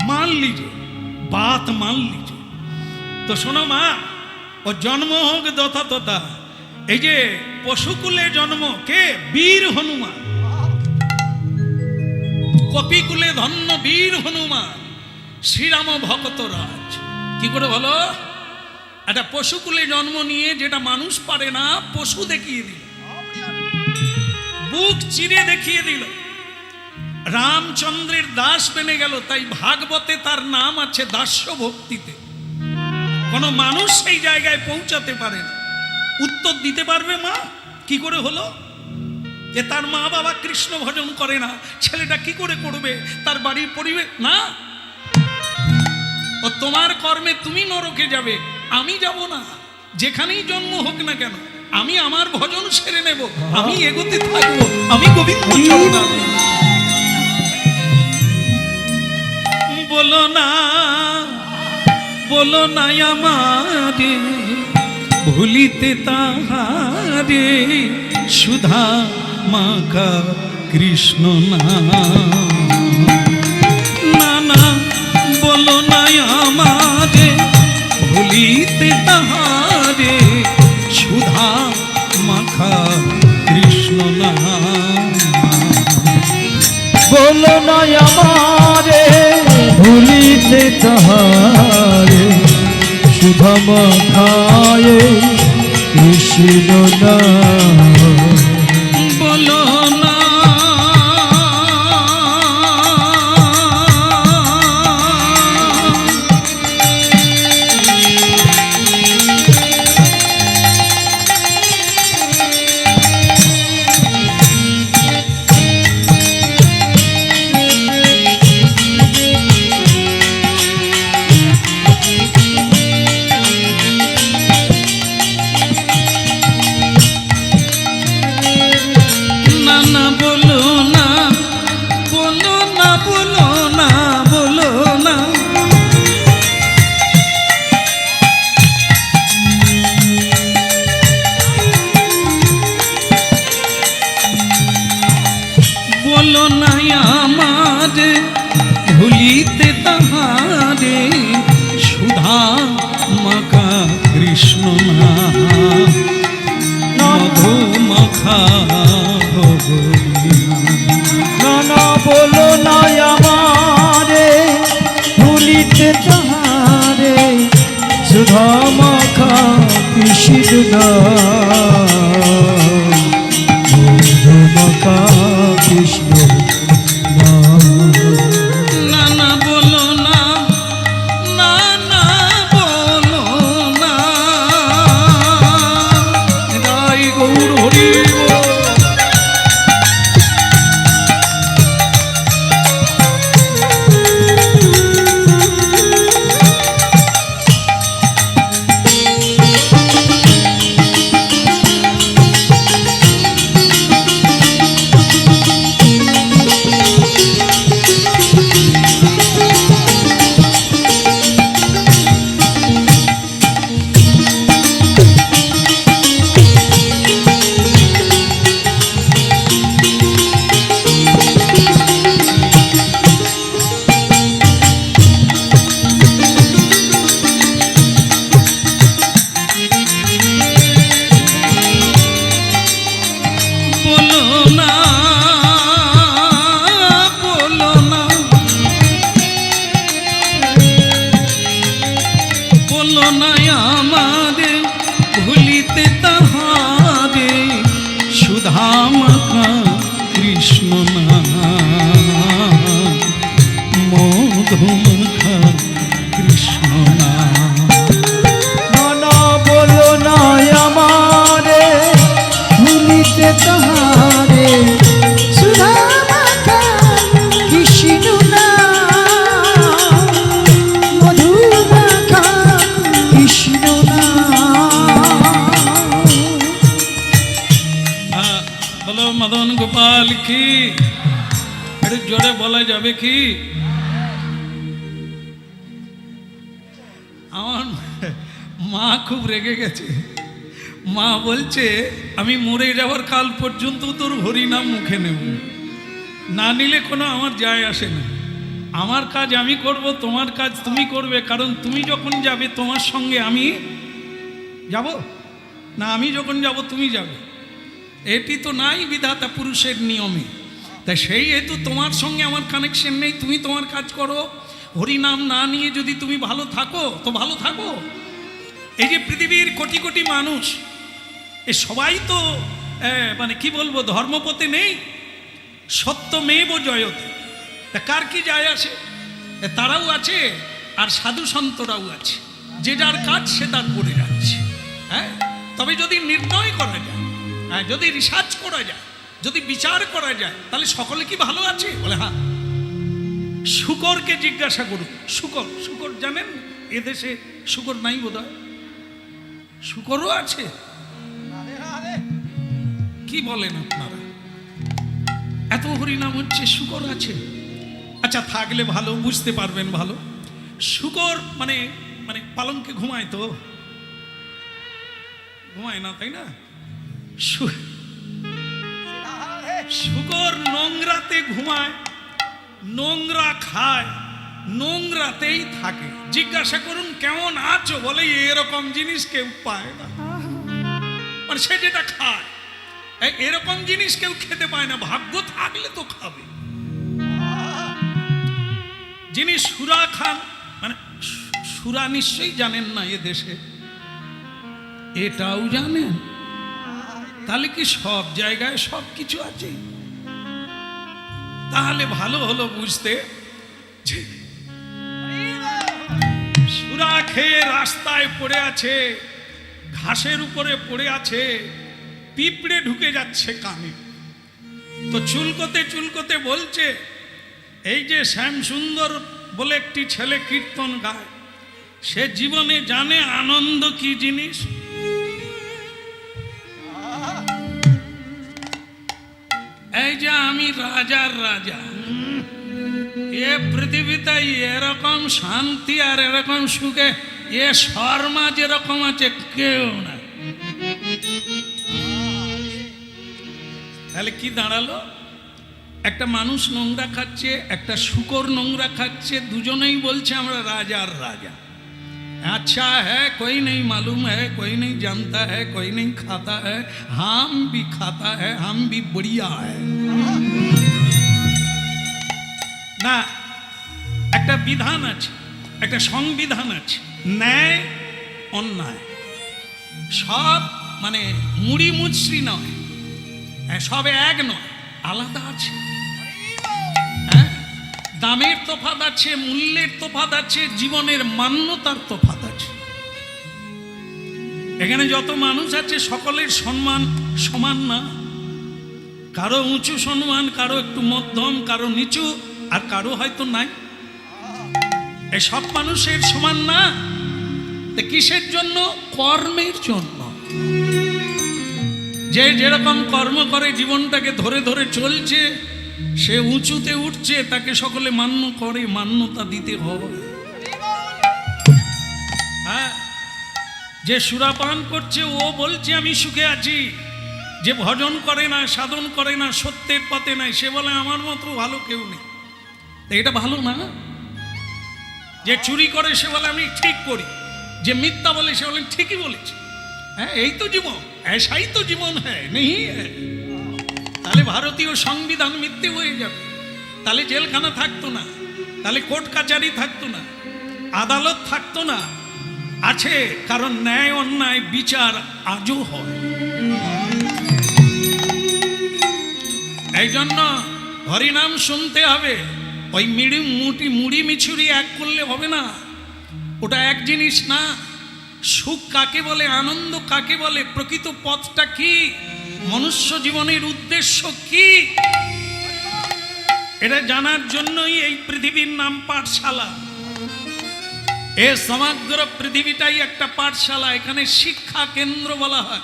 मान लीजिए, बात मान लीजिए। तो सुनो माँ, और जन्म होग दोता तोता, এই যে পশুকুলে জন্ম কে? বীর হনুমান। কপিকুলে ধন্য বীর হনুমান, শ্রীরাম ভক্ত রাজ। কি করে বলো? একটা পশুকুলে জন্ম নিয়ে যেটা মানুষ পারে না, পশু দেখিয়ে দিল, বুক চিরে দেখিয়ে দিল। রামচন্দ্রের দাস বেনে গেল, তাই ভাগবতে তার নাম আছে দাস্য ভক্তিতে। কোন মানুষ সেই জায়গায় পৌঁছাতে পারে না। উত্তর দিতে পারবে মা, কি করে হলো? যে তার মা বাবা কৃষ্ণ ভজন করে না, ছেলেটা কি করে করবে? তার বাড়ির পরিবেশ না। ও তোমার কর্মে তুমি নরকে যাবে, আমি যাব না। যেখানেই জন্ম হোক না কেন, আমি আমার ভজন সেরে নেব, আমি এগোতে থাকবো, আমি গোবিন্দ চরণামৃত। বলো না, বলো না আমারে ভুলিতে তাহারে, সুধা মাখা কৃষ্ণ নাম। না না, বলো না আমারে ভুলিতে তাহারে, সুধা মাখা কৃষ্ণ নাম। বলো না আমারে ভুলিতে তাহারে, সুধা মাখায়ে কৃষ্ণ নাম। বলো না, ভুলিতে তাহারে, সুধা মাখা কৃষ্ণ নাম। মধু মাখা না না, বলো না আমারে ভুলিতে তাহারে, সুধা মাখা কৃষ্ণ নাম। মধু মাখা কৃষ্ণ নাম। না না, বলো না, না না, বলো না। রাই গৌর হরি বল। নাম, মধুমাখা কৃষ্ণ নাম। নানা বলো না আমারে ভুলিতে তাহারে সুধা মাখা কৃষ্ণ নাম, মধু মাখা কৃষ্ণ নাম। বলো মদন গোপাল কি? একটু জোরে বলা যাবে কি? আমার মা খুব রেগে গেছে। মা বলছে আমি মরে যাওয়ার কাল পর্যন্ত তোর হরিনাম মুখে নেব না, নিলে কোনো আমার যায় আসে না। আমার কাজ আমি করব, তোমার কাজ তুমি করবে। কারণ তুমি যখন যাবে তোমার সঙ্গে আমি যাব না, আমি যখন যাব তুমি যাবে। এটি তো নাই বিধাতা পুরুষের নিয়মে। তাই সেই হেতু তোমার সঙ্গে আমার কানেকশন নেই, তুমি তোমার কাজ করো। হরিনাম না নিয়ে যদি তুমি ভালো থাকো তো ভালো থাকো। এই যে পৃথিবীর কোটি কোটি মানুষ, এ সবাই তো মানে কি বলবো, ধর্মপথে নেই। সত্যমেব জয়তে। তা কার কি যায় আসে? তারাও আছে আর সাধু সন্তরাও আছে। যে যার কাজ সে তার করে যাচ্ছে। হ্যাঁ, তবে যদি নির্ণয় করা যায়, হ্যাঁ, যদি রিসার্চ করা যায়, যদি বিচার করা যায়, তাহলে সকলে কি ভালো আছে? বলে হ্যাঁ। শুকরকে জিজ্ঞাসা করুন। শুকর, শুকর জানেন? এদেশে শুকর নাই বোধহয়। শুকরও আছে? কি বলেন আপনারা? এত হরিনাম হচ্ছে, শুকর আছে? আচ্ছা, থাকলে ভালো, বুঝতে পারবেন ভালো। শুকর মানে মানে পালঙ্কে ঘুমায় তো? ঘুমায় না, তাই না? শুকর নোংরাতে ঘুমায়, নোংরা খায়, নোংরাতেই থাকে। জিজ্ঞাসা করুন কেমন আছো, বলে এরকম জিনিস কেউ পায় না। মানে সে যেটা খায়, এরকম জিনিস কেউ খেতে পায় না। ভাগ্য থাকলে তো খাবে। যিনি সুরা খান, মানে সুরা নিশ্চয়ই জানেন না এ দেশে, এটাও জানেন? তাহলে কি সব জায়গায় সব কিছু আছে? তাহলে ভালো হলো বুঝতে যে সুরা খেয়ে রাস্তায় পড়ে আছে, ঘাসের উপরে পড়ে আছে, পিঁপড়ে ঢুকে যাচ্ছে কানে। তো চুলকোতে চুলকোতে বলছে, এই যে শ্যাম সুন্দর বলে একটি ছেলে কীর্তন গায়, সে জীবনে জানে আনন্দ কি জিনিস। এই যে আমি রাজার রাজা, এ পৃথিবীতে এরকম শান্তি আর এরকম সুখে এ শর্মা যেরকম আছে কেউ না। তাহলে কি দাঁড়ালো? একটা মানুষ নোংরা খাচ্ছে, একটা শুকর নোংরা খাচ্ছে, দুজনেই বলছে আমরা রাজার রাজা। अच्छा है कोई नहीं मालूम है, कोई नहीं जानता है, कोई नहीं खाता है, हम भी खाता है, हम भी बढ़िया है। না, একটা বিধান আছে, একটা সংবিধান আছে, ন্যায় অন্যায় সব মানে মুড়ি মুচড়ি নয়, সব এক নয়, আলাদা আছে। দামের তফাৎ আছে, মূল্যের তফাৎ আছে, জীবনের মান্যতার তফাৎ আছে। এখানে যত মানুষ আছে সকলের সম্মান সমান না। কারো উঁচু সম্মান, কারো একটু মধ্যম, কারো নিচু, আর কারো হয়তো নাই। এই সব মানুষের সমান না। কিসের জন্য? কর্মের জন্য। যে যেরকম কর্ম করে জীবনটাকে ধরে ধরে চলছে, সে উঁচুতে উঠছে, তাকে সকলে মান্য করে, মান্যতা দিতে হবে। হ্যাঁ, যে সুরাপান করছে ও বলছে আমি সুখে আছি। যে ভজন করে না, সাধন করে না, সত্যের পথে নাই, সে বলে আমার মতো ভালো কেউ নেই। এটা ভালো না? যে চুরি করে সে বলে আমি ঠিক করি, যে মিথ্যা বলে সে বলে ঠিকই বলেছে। হ্যাঁ, এই তো জীবন, ऐसाई तो জীবন হ্যাঁ नहीं है। তাহলে ভারতীয় সংবিধান মিথ্যে হয়ে যাবে, তাহলে জেলখানা থাকতো না, তাহলে কোর্ট কাচারি থাকতো না, আদালত থাকতো না। আছে, কারণ ন্যায় অন্যায় বিচার আজও হয়। এই জন্য হরিনাম শুনতে হবে। ওই মুড়ি মিছুরি এক করলে হবে না, ওটা এক জিনিস না। সুখ কাকে বলে, আনন্দ কাকে বলে, প্রকৃত পথটা কি, মনুষ্য জীবনের উদ্দেশ্য কি, এটা জানার জন্যই এই পৃথিবীর নাম পাঠশালা। এ সমগ্র পৃথিবীটাই একটা পাঠশালা, এখানে শিক্ষা কেন্দ্র বলা হয়।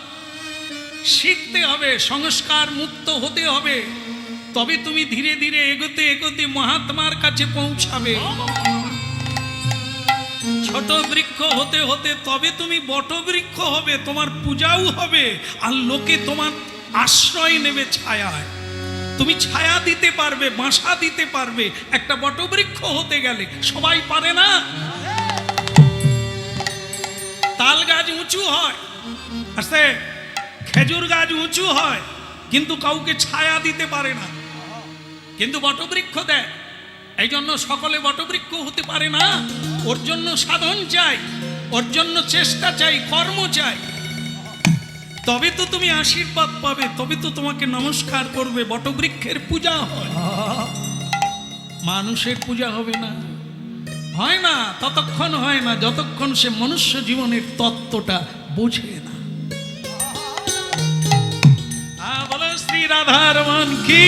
শিখতে হবে, সংস্কার মুক্ত হতে হবে, তবে তুমি ধীরে ধীরে এগোতে এগোতে মহাত্মার কাছে পৌঁছাবে। ছোট বৃক্ষ হতে হতে তবে তুমি বটবৃক্ষ হবে, তোমার পূজাও হবে, আর লোকে তোমার আশ্রয় নেবে ছায়ায়। তুমি ছায়া দিতে পারবে, বাসা দিতে পারবে। একটা বটবৃক্ষ হতে গেলে সবাই পারে না। তাল গাছ উঁচু হয়, আস্তে খেজুর গাছ উঁচু হয়, কিন্তু কাউকে ছায়া দিতে পারে না, কিন্তু বটবৃক্ষ দেয়। এই জন্য সকলে বটবৃক্ষ হতে পারে না। ওর জন্য সাধন চাই, ওর জন্য চেষ্টা চাই, কর্ম চাই, তবে তো তুমি আশীর্বাদ পাবে, তবে তো তোমাকে নমস্কার করবে। বটবৃক্ষের পূজা হয়, মানুষের পূজা হবে না, হয় না, ততক্ষণ হয় না যতক্ষণ সে মনুষ্য জীবনের তত্ত্বটা বোঝে না। বলো শ্রী রাধার মান কি,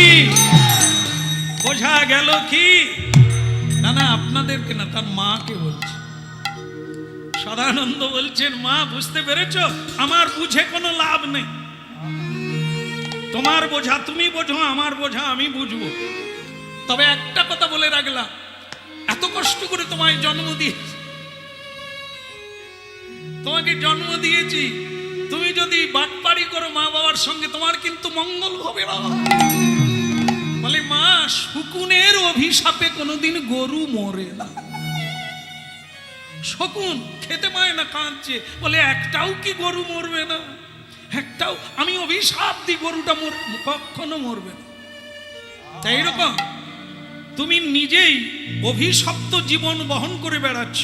বোঝা গেল কি? না না, আপনাদেরকে না, তার মাকে বলছে। সদানন্দ বলছেন, মা বুঝতে পেরেছ, আমার বুঝে কোনো লাভ নেই। তোমার বোঝা তুমি বোঝো, আমার বোঝা আমি বুঝবো। তবে একটা কথা বলে রাখলাম, এত কষ্ট করে তোমায় জন্ম দিয়েছি, তোমাকে জন্ম দিয়েছি, তুমি যদি বাটপাড়ি করো মা বাবার সঙ্গে, তোমার কিন্তু মঙ্গল হবে না। বলে, মা শকুনের অভিশাপে কোনোদিন গরু মরে না। শকুন খেতে পায় না, কাঁদছে, বলে একটাও কি গরু মরবে না? একটাও, আমি অভিশাপ দিই গরুটা কখনো মরবে না। তাই এরকম তুমি নিজেই অভিশপ্ত জীবন বহন করে বেড়াচ্ছ,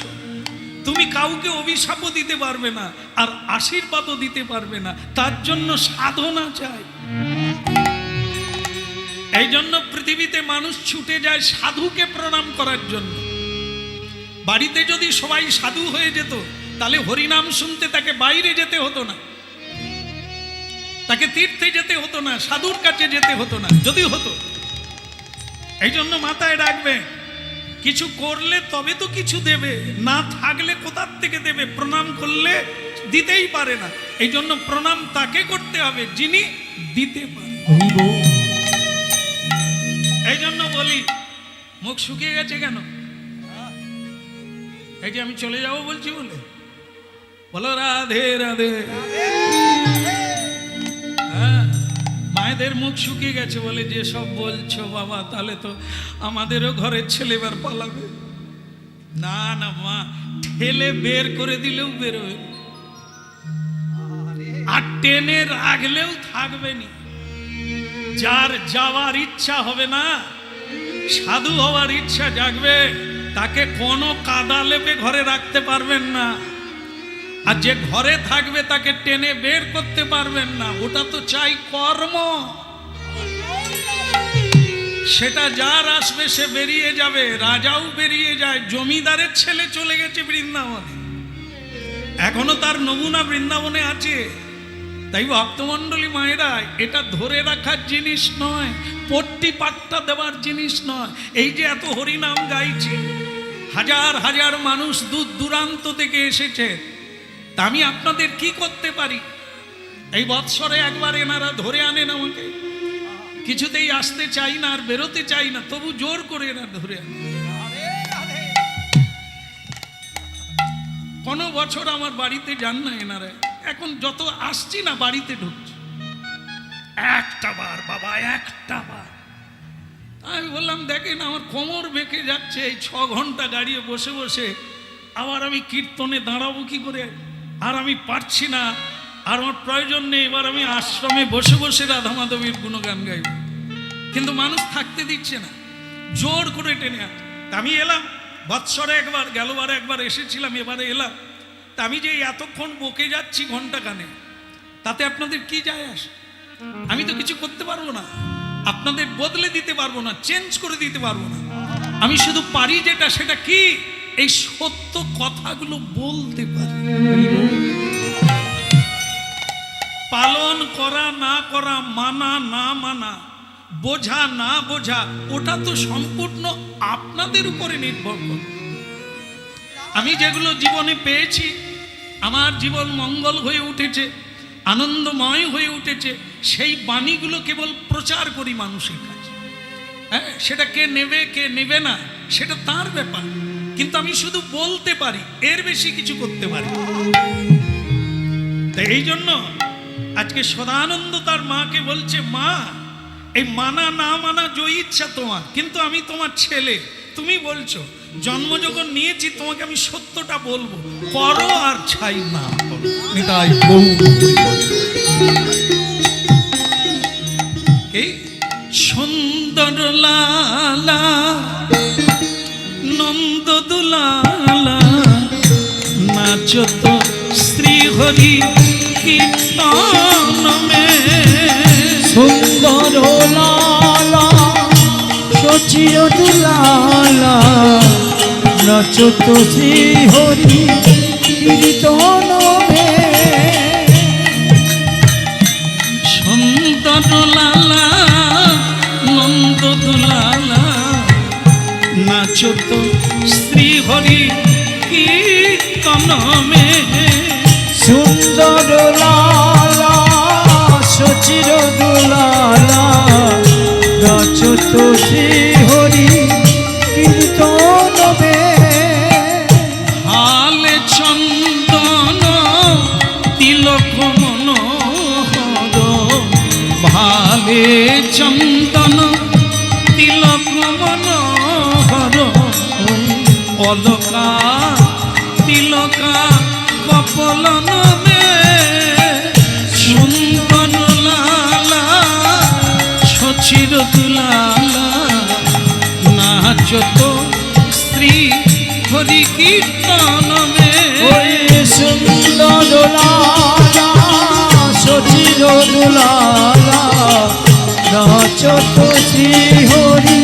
তুমি কাউকে অভিশাপও দিতে পারবে না, আর আশীর্বাদও দিতে পারবে না। তার জন্য সাধনা চাই। এই জন্য পৃথিবীতে মানুষ ছুটে যায় সাধুকে প্রণাম করার জন্য। বাড়িতে যদি সবাই সাধু হয়ে যেত, তাহলে হরিনাম শুনতে তাকে বাইরে যেতে হতো না, তাকে তীর্থে যেতে হতো না, সাধুর কাছে যেতে হতো না, যদি হতো। এই জন্য মাথায় রাখবে, কিছু করলে তবে তো কিছু দেবে, না থাকলে কোথার থেকে দেবে? প্রণাম করলে দিতেই পারে না। এই জন্য প্রণাম তাকে করতে হবে যিনি দিতে পারে। এই জন্য বলি, মুখ শুকিয়ে গেছে কেন? এই যে আমি চলে যাব বলছি বলে, বলো রাধে রাধে। হ্যাঁ, মায়েদের মুখ শুকিয়ে গেছে বলে যে সব বলছো বাবা, তাহলে তো আমাদেরও ঘরের ছেলে এবার পালাবে। না না মা, ঠেলে বের করে দিলেও বেরোবে, আর টেনে রাখলেও থাকবে নি। যার যাওয়ার ইচ্ছা হবে না, সাধু হওয়ার ইচ্ছা জাগবে, তাকে কোনো কাদা লেপে ঘরে রাখতে পারবেন না। আর যে ঘরে থাকবে তাকে টেনে বের করতে পারবেন না। ওটা তো চাই কর্ম। সেটা যার আসবে সে বেরিয়ে যাবে, রাজাও বেরিয়ে যায়। জমিদারের ছেলে চলে গেছে বৃন্দাবনে, এখনো তার নমুনা বৃন্দাবনে আছে। তাই ভক্তমণ্ডলী মায়েরা, এটা ধরে রাখার জিনিস নয়, পট্টি পাট্টা দেওয়ার জিনিস নয়। এই যে এত হরিনাম গাইছি, হাজার হাজার মানুষ দূর দূরান্ত থেকে এসেছে, তা আমি আপনাদের কি করতে পারি? এই বৎসরে একবার এনারা ধরে আনেন আমাকে, কিছুতেই আসতে চাই না আর বেরোতে চাই না, তবু জোর করে এরা ধরে আনে। কোনো বছর আমার বাড়িতে যান না এনারা, এখন যত আসছি না বাড়িতে ঢুকছি, একটা বার বাবা, একটা বার। আমি বললাম, দেখেন আমার কোমর বেঁকে যাচ্ছে, এই 6 ঘন্টা গাড়িয়ে বসে বসে, আবার আমি কীর্তনে দাঁড়াবো কি করে? আর আমি পারছি না, আর আমার প্রয়োজন নেই, এবার আমি আশ্রমে বসে বসে রাধা মাধবীর গুণগান গাইব। কিন্তু মানুষ থাকতে দিচ্ছে না, জোর করে টেনে আনছে। আমি এলাম বৎসরে একবার, গেলবার একবার এসেছিলাম, এবারে এলাম। তা আমি যে এতক্ষণ বকে যাচ্ছি ঘন্টা কানে, তাতে আপনাদের কি যায় আসে? আমি তো কিছু করতে পারবো না। আপনাদের বদলে দিতে পারবো না, চেঞ্জ করে দিতে পারবো না। আমি শুধু পারি যেটা, সেটা কি, এই সত্য কথাগুলো বলতে পারি। পালন করা না করা, মানা না মানা, বোঝা না বোঝা, ওটা তো সম্পূর্ণ আপনাদের উপরে নির্ভর করে। আমি যেগুলো জীবনে পেয়েছি, আমার জীবন মঙ্গল হয়ে উঠেছে, আনন্দময় হয়ে উঠেছে, সেই বাণীগুলো কেবল প্রচার করি মানুষের কাছে। হ্যাঁ, সেটা কে নেবে কে নেবে না সেটা তার ব্যাপার, কিন্তু আমি শুধু বলতে পারি, এর বেশি কিছু করতে পারি। তাই এই জন্য আজকে সদানন্দ তার মাকে বলছে, মা এই মানা না মানা জয়ী ইচ্ছা তোমার, কিন্তু আমি তোমার ছেলে, তুমি বলছো জন্ম যখন নিয়েছি তোমাকে আমি সত্যটা বলবো, করো আর ছাই না করো। নিতাই গৌর। এই সুন্দর লালা নন্দ দুলালা নাচো তো শ্রী হরি কীর্তন মে। সুন্দর লালা সচির দুলালা নচত শ্রী হরি কীর্তন মে। সুন্দর লালা নন্দ দুলালা নাচো তো শ্রী হরি কীর্তন মে। সুন্দর লালা সচির দুলালা নচত শ্রী হরি কীর্তন মে। হালে চন্দন তিলক মনোহর, ভালে চন্দন তিলক মনোহর, অলকা তিলকা কপলন মে। সুন্দর লালা সচির দুলালা নাচত শ্রী হরি কীর্তন মে। ওই সুন্দর লালা সচির দুলালা নাচত শ্রী হরি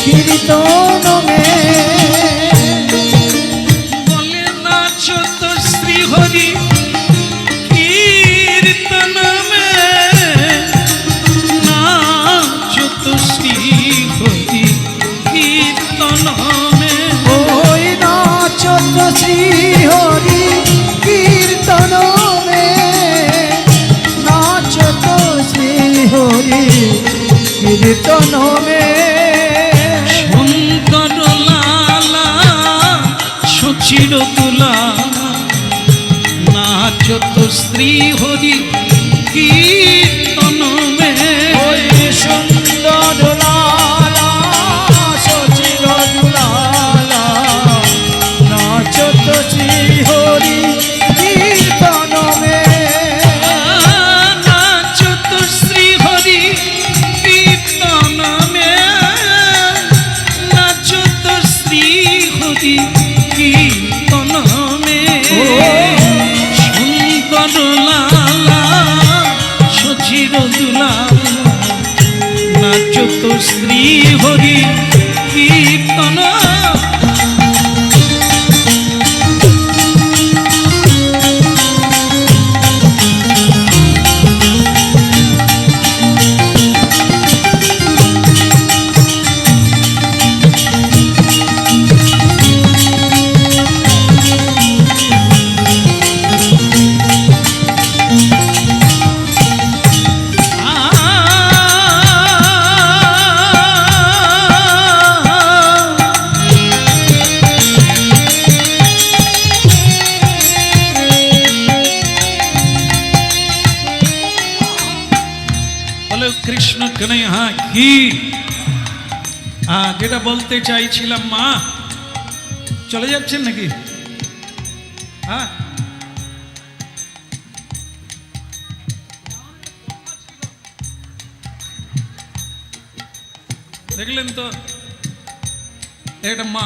কীর্তন মে। বলে নাচত শ্রী হরি কীর্তন মে, নাচত শ্রী হরি কীর্তন মে। ওই নাচত শ্রী হরি কীর্তন মে, নাচত শ্রী হরি কীর্তন মে। সুন্দর লালা সচির দুলালা নাচত শ্রী হরি কীর্তন মে। ওই সুন্দর লালা সচির দুলালা নাচত শ্রী হরি কীর্তন মে। নাচত শ্রী হরি কীর্তন মে, নাচত শ্রী হরি কীর্তন মে। সুন্দর লালা সচির দুলালা নাচত শ্রী হরি কীর্তন। বলো কৃষ্ণ কানাইয়া কি। যেটা বলতে চাইছিলাম, মা চলে যাচ্ছেন নাকি? হ্যাঁ, দেখলেন তো এটা মা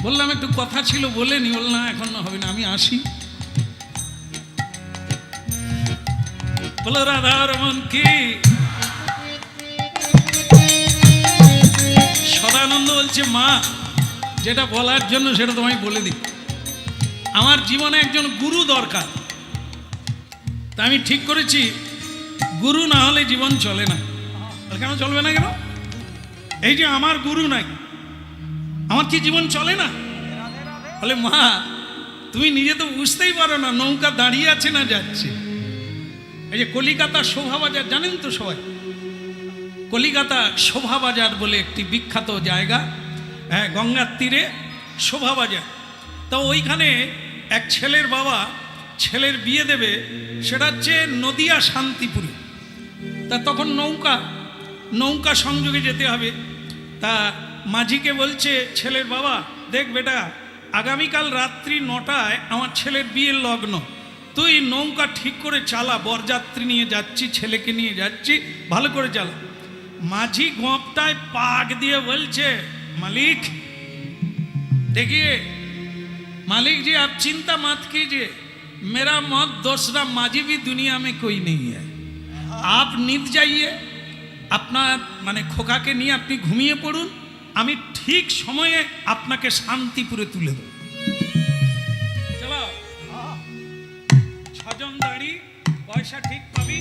বললাম একটু কথা ছিল বলে নি, বললাম এখন হবে না, আমি আসি। বলো রাধা রমন কি। বলছে, মা যেটা বলার জন্য সেটা তোমায় বলে দিই। আমার জীবনে একজন গুরু দরকার। তা আমি ঠিক করেছি গুরু না হলে জীবন চলে না। কেন চলবে না কেন? এই যে আমার গুরু নাই, আমার কি জীবন চলে না? বলে, মা তুমি নিজে তো বুঝতেই পারো না নৌকা দাঁড়িয়ে আছে না যাচ্ছে। এই যে কলিকাতা শোভাবাজার জানেন তো সবাই, কলিকাতা শোভাবাজার বলে একটি বিখ্যাত জায়গা, হ্যাঁ, গঙ্গার তীরে শোভাবাজার। তো ওইখানে এক ছেলের বাবা ছেলের বিয়ে দেবে, সেটা হচ্ছে নদিয়া শান্তিপুরে। তা তখন নৌকা সংযোগে যেতে হবে। তা মাঝিকে বলছে ছেলের বাবা, দেখ বেটা, আগামীকাল রাত্রি 9টায় আমার ছেলের বিয়ের লগ্ন, তুই নৌকা ঠিক করে চালা, বরযাত্রী নিয়ে যাচ্ছি, ছেলেকে নিয়ে যাচ্ছি, ভালো করে চালা। মাঝি গোঁপটায় পাক দিয়ে বলছে, मालिक देखिए मालिक जी आप चिंता मत कीजिए, मेरा मौत दूसरा माजी भी दुनिया में कोई नहीं है। आप नींद जाइए, अपना माने खोका के নিয়ে আপনি ঘুমিয়ে পড়ুন, আমি ঠিক সময়ে আপনাকে শান্তিপুরে তুলে দেব। চলো 6 জন দাঁড়ি, পয়সা ঠিক পাবি,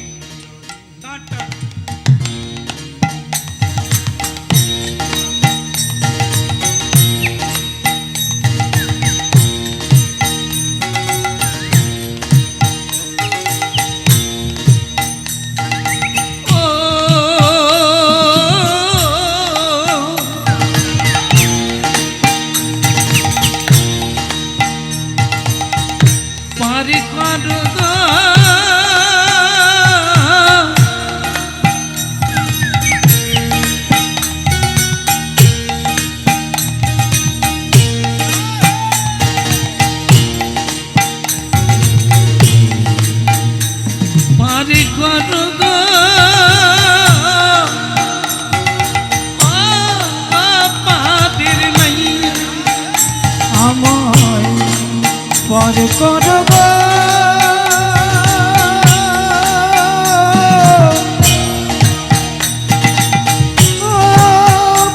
টাটা। পার করো গো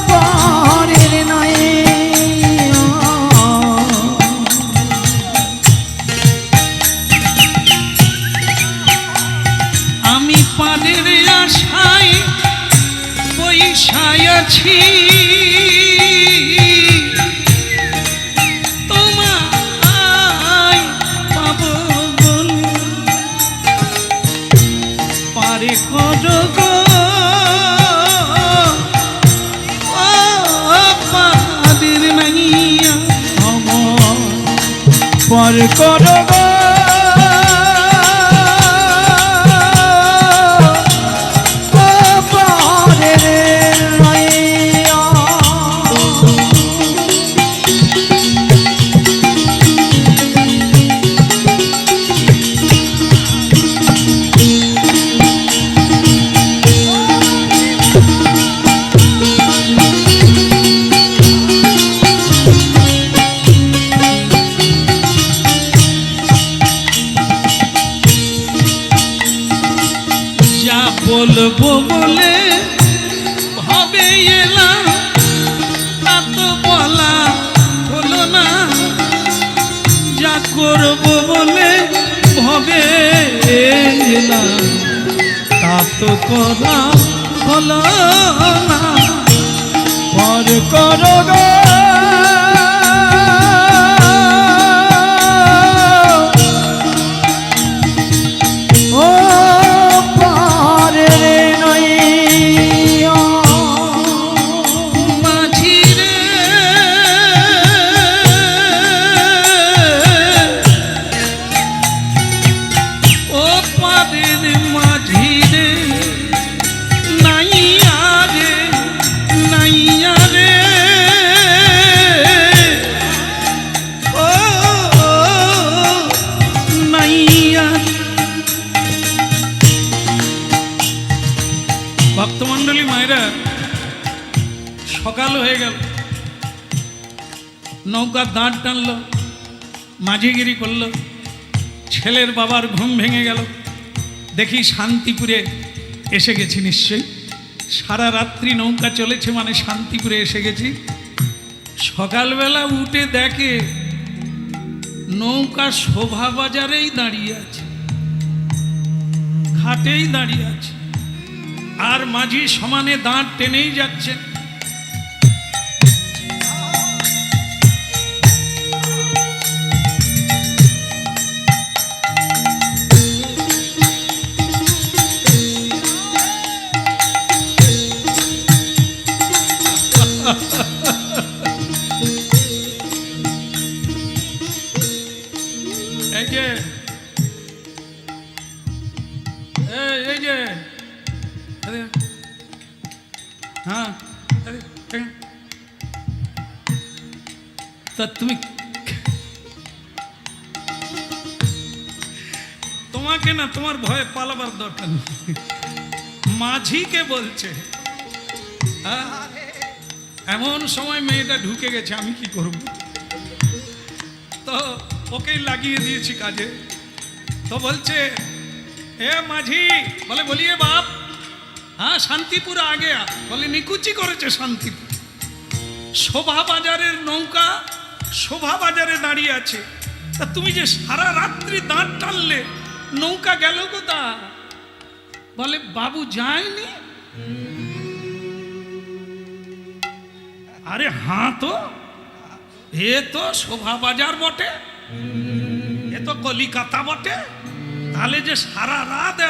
পারের নাই আমি পানের আশায় বৈশায় আছি, পার করো গো পারের নাইয়া। বলবো বলে ভাবে এলাম, তা তো বলা হলো না, যা করবো বলে ভাবে এলাম, তা তো করা হলো না। পার করো গো ভক্তমণ্ডলী মায়েরা, সকাল হয়ে গেল, নৌকা দাঁড় টানলো, মাঝিগিরি করলো, ছেলের বাবার ঘুম ভেঙে গেল। দেখি শান্তিপুরে এসে গেছি নিশ্চয়ই, সারা রাত্রি নৌকা চলেছে মানে শান্তিপুরে এসে গেছি। সকালবেলা উঠে দেখে নৌকা শোভা বাজারেই দাঁড়িয়ে আছে, ঘাটেই দাঁড়িয়ে আছে, আর মাঝি সমানে দাঁড় টেনেই যাচ্ছেন। এই যে এই যে হ্যাঁ, তা তুমি তোমাকে না, তোমার ভয়ে পালাবার দরকার নেই, মাঝিকে বলছে। এমন সময় মেয়েটা ঢুকে গেছে, আমি কি করব, তো ওকেই লাগিয়ে দিয়েছি কাজে। তো বলছে, এ মাঝি, বলে বলিয়ে বাপ, হ্যাঁ শান্তিপুর আগে বলে নিকুচি করেছে শান্তিপুর। শোভা বাজারের নৌকা শোভা বাজারে দাঁড়িয়ে আছে, তা তুমি যে সারা রাত্রি দাঁড় টানলে, নৌকা গেল কোথা? বলে বাবু যায়নি। আরে হ্যাঁ, তো এ তো শোভা বাজার বটে, এ তো কলিকাতা বটে, তাহলে যে সারা রাত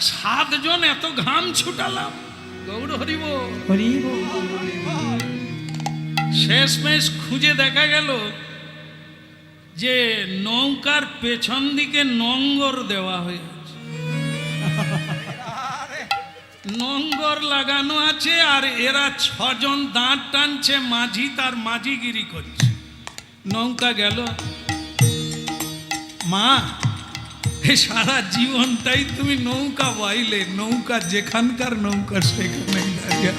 7 জন এত ঘাম ছুটালাম, গৌর হরিব। শেষমেশ খুঁজে দেখা গেল যে নৌকার পেছন দিকে নোঙ্গর দেওয়া হয়ে আছে, নোঙ্গর লাগানো আছে, আর এরা 6 জন দাঁড় টানছে, মাঝি তার মাঝিগিরি করছে। নৌকা গেল। মা, এই সারা জীবনটাই তুমি নৌকা বাইলে, নৌকা যেখানকার নৌকা সেখানেই দাঁড়িয়ে।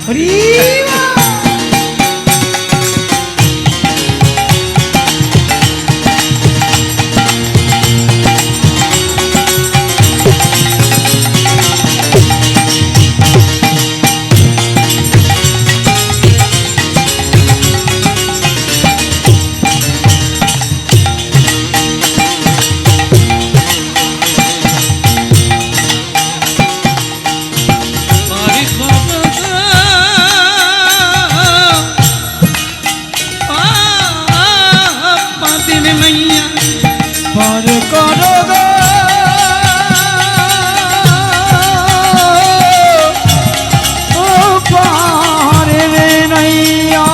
পার করো গো ও পারের নাইয়া।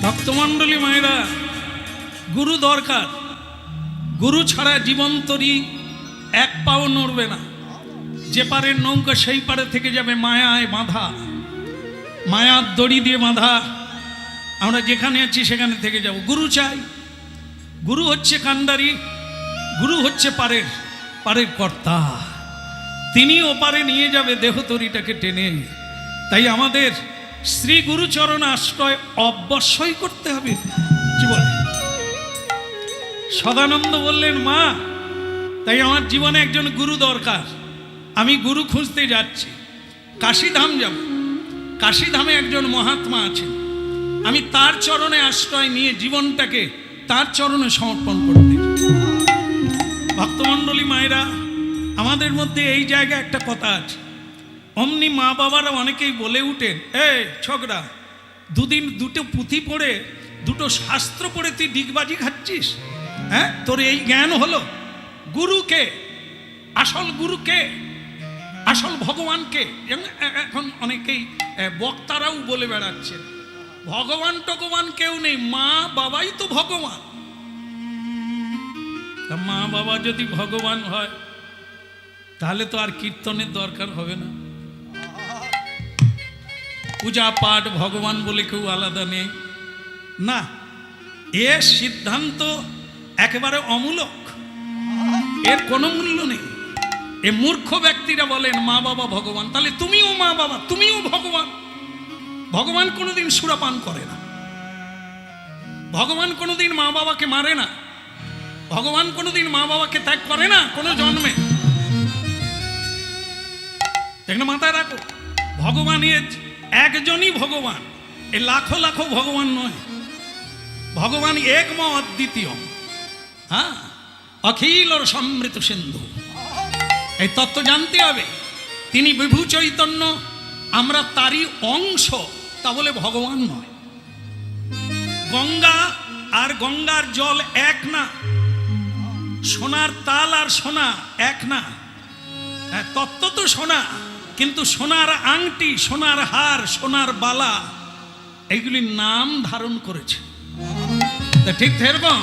ভক্তমণ্ডলী মায়েরা, গুরু দরকার, গুরু ছাড়া জীবন্তরী এক পাও নড়বে না। যে পারের নৌকা সেই পারে থেকে যাবে মায়ায় বাঁধা, মায়ার দড়ি দিয়ে বাঁধা। আমরা যেখানে আছি সেখানে থেকে যাব। গুরু চাই। গুরু হচ্ছে কান্ডারি, গুরু হচ্ছে পারের পারের কর্তা, তিনি ওপারে নিয়ে যাবে দেহতরিটাকে টেনে। তাই আমাদের শ্রী গুরুচরণ আশ্রয় অবশ্যই করতে হবে জীবনে। সদানন্দ বললেন, মা, তাই আমার জীবনে একজন গুরু দরকার, আমি গুরু খুঁজতে যাচ্ছি, কাশীধাম যাব। কাশীধামে একজন মহাত্মা আছেন, আমি তার চরণে আশ্রয় নিয়ে জীবনটাকে তার চরণে সমর্পণ করতে। ভক্তমণ্ডলী মায়েরা, আমাদের মধ্যে এই জায়গায় একটা কথা আছে, অমনি মা বাবারা অনেকেই বলে উঠেন, ছোকরা, 2 দিন 2টো পুঁথি পড়ে, 2টো শাস্ত্র পড়ে তুই ডিগবাজি খাচ্ছিস? হ্যাঁ, তোর এই জ্ঞান হলো? গুরুকে, আসল গুরুকে, আসল ভগবানকে। এখন অনেকেই বক্তারাও বলে বেড়াচ্ছেন, ভগবান টগবান কেউ নেই, মা বাবাই তো ভগবান। তা মা বাবা যদি ভগবান হয়, তাহলে তো আর কীর্তনের দরকার হবে না, পূজা পাঠ ভগবান বলে কেউ আলাদা নেই না। এ সিদ্ধান্ত একেবারে অমূলক, এর কোনো মূল্য নেই। এ মূর্খ ব্যক্তিরা বলেন মা বাবা ভগবান, তাহলে তুমিও মা বাবা, তুমিও ভগবান। ভগবান কোনোদিন সুরাপান করে না, ভগবান কোনোদিন মা বাবাকে মারে না, ভগবান কোনোদিন মা বাবাকে ত্যাগ করে না কোনো জন্মে। দেখলে মাথায় রাখো, ভগবানের একজনই ভগবান, এ লাখো লাখো ভগবান নয়। ভগবান একম অদ্বিতীয়, হ্যাঁ, অখিল সমৃত সিন্ধু। এই তত্ত্ব জানতে হবে। তিনি বিভু চৈতন্য, আমরা তারই অংশ, তা বলে ভগবান নয়। গঙ্গা আর গঙ্গার জল এক না, সোনার তাল আর সোনা এক না। তত্ত্ব তো সোনা, কিন্তু সোনার আংটি, সোনার হার, সোনার বালা, এইগুলির নাম ধারণ করেছে। তা ঠিক সেরকম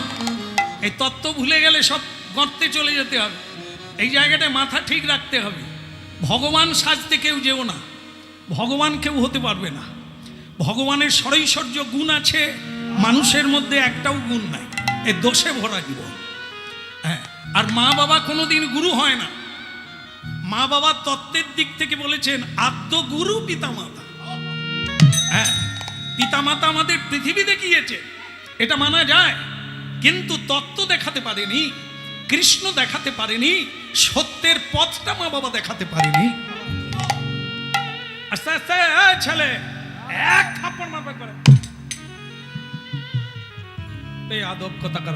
এই তত্ত্ব ভুলে গেলে সব গর্তে চলে যেতে হবে। এই জায়গাটায় মাথা ঠিক রাখতে হবে। ভগবান সাজতে কেউ যেও না, ভগবান কেউ হতে পারবে না। ভগবানের ষড়ৈশ্বর্য গুণ আছে, মানুষের মধ্যে একটাও গুণ নাই। এ দোষে ভরা জীবন। হ্যাঁ, আর মা বাবা কোনোদিন গুরু হয় না। মা বাবা তত্ত্বের দিক থেকে বলেছেন আত্মগুরু পিতামাতা। হ্যাঁ, পিতামাতা আমাদের পৃথিবী দেখিয়েছে, এটা মানা যায়, কিন্তু তত্ত্ব দেখাতে পারেনি, কৃষ্ণ দেখাতে পারেনি, সত্যের পথটা মা বাবা দেখাতে পারেনি। আস্তে আস্তে ছেলে এক থাপ্পড় মারবে করে এই আদব কথা কর,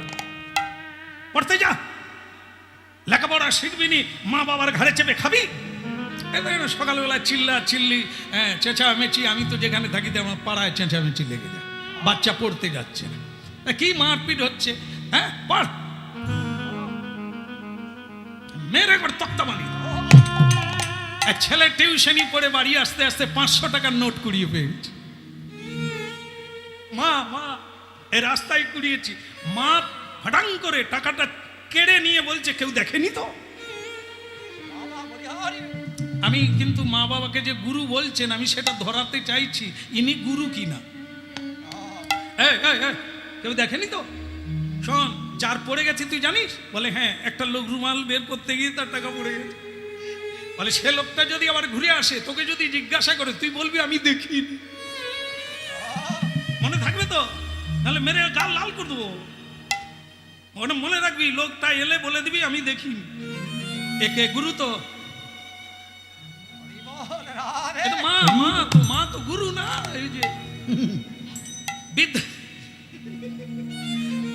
পড়তে যা, লেখাপড়া শিখবি নি, মা বাবার ঘাড়ে চেপে খাবি। সকালবেলা চিল্লা চিল্লি, চেঁচামেচি। আমি তো যেখানে থাকি আমার পাড়ায় চেঁচামেচি লেগে যায়, বাচ্চা পড়তে যাচ্ছে না, কি মারপিট হচ্ছে। হ্যাঁ, পড়, মেরে একবার তক্তা বানিয়ে। এক ছেলে টিউশনি পড়ে বাড়ি আসতে আসতে 500 টাকার নোট কুড়িয়ে পেয়েছে। মা মা এই রাস্তায় কুড়িয়েছি। মা হঠাৎ করে টাকাটা কেড়ে নিয়ে বলছে কেউ দেখেনি তো। আমি কিন্তু মা বাবাকে যে গুরু বলছেন, আমি সেটা ধরাতে চাইছি ইনি গুরু কিনা। কেউ দেখেনি তো? শোন, যার পড়ে গেছে তুই জানিস? বলে হ্যাঁ, একটা লোক রুমাল বের করতে গিয়ে তার টাকা পড়ে গেছে। বলে সে লোকটা যদি আবার ঘুরে আসে, তোকে যদি জিজ্ঞাসা করে, তুই বলবি আমি দেখিনি। মনে থাকবে তো? নাহলে মেরে গাল লাল করে দেবো। ওটা মনে রাখবি, লোকটা এলে বলে দিবি আমি দেখিনি। একে গুরু তো মা তো গুরু না। এই যে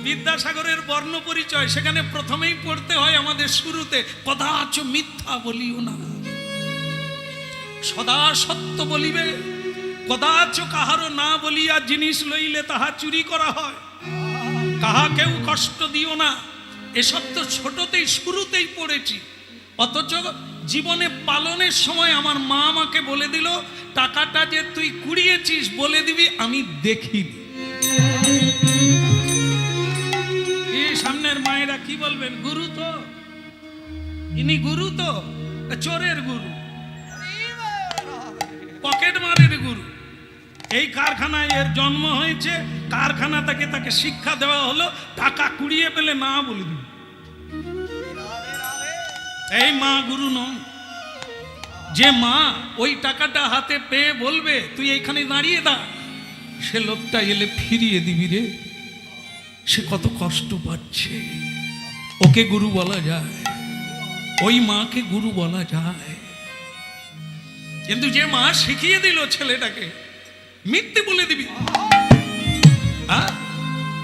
বিদ্যাসাগরের বর্ণ পরিচয়, সেখানে প্রথমেই পড়তে হয় আমাদের শুরুতে, কদাচ মিথ্যা বলিও না, সদা সত্য বলিবে, কদাচ কাহারও না বলিয়া জিনিস লইলে তাহা চুরি করা হয়, কাহাকেও কষ্ট দিও না। এসব তো ছোটতেই শুরুতেই পড়েছি, অথচ জীবনে পালনের সময় আমার মা আমাকে বলে দিল, টাকাটা যে তুই কুড়িয়েছিস বলে দিবি আমি দেখিনি। সামনের মায়েরা কি বলবেন? গুরু তো, ইনি গুরু তো, চোরের গুরু, পকেট মারের গুরু। এই কারখানায় এর জন্ম হয়েছে, কারখানা থেকে তাকে শিক্ষা দেওয়া হলো, টাকা কুড়িয়ে পেলে না বলে দিবি। এই মা গুরু নয়। যে মা ওই টাকাটা হাতে পেয়ে বলবে তুই এইখানে দাঁড়িয়ে দা, সে লোকটা এলে ফিরিয়ে দিবি রে, সে কত কষ্ট পাচ্ছে। ওকে গুরু বলা যায়, ওই মাকে গুরু বলা যায়। কিন্তু যে মা শিখিয়ে দিল ছেলেটাকে, মিথ্যে বলে দিবি,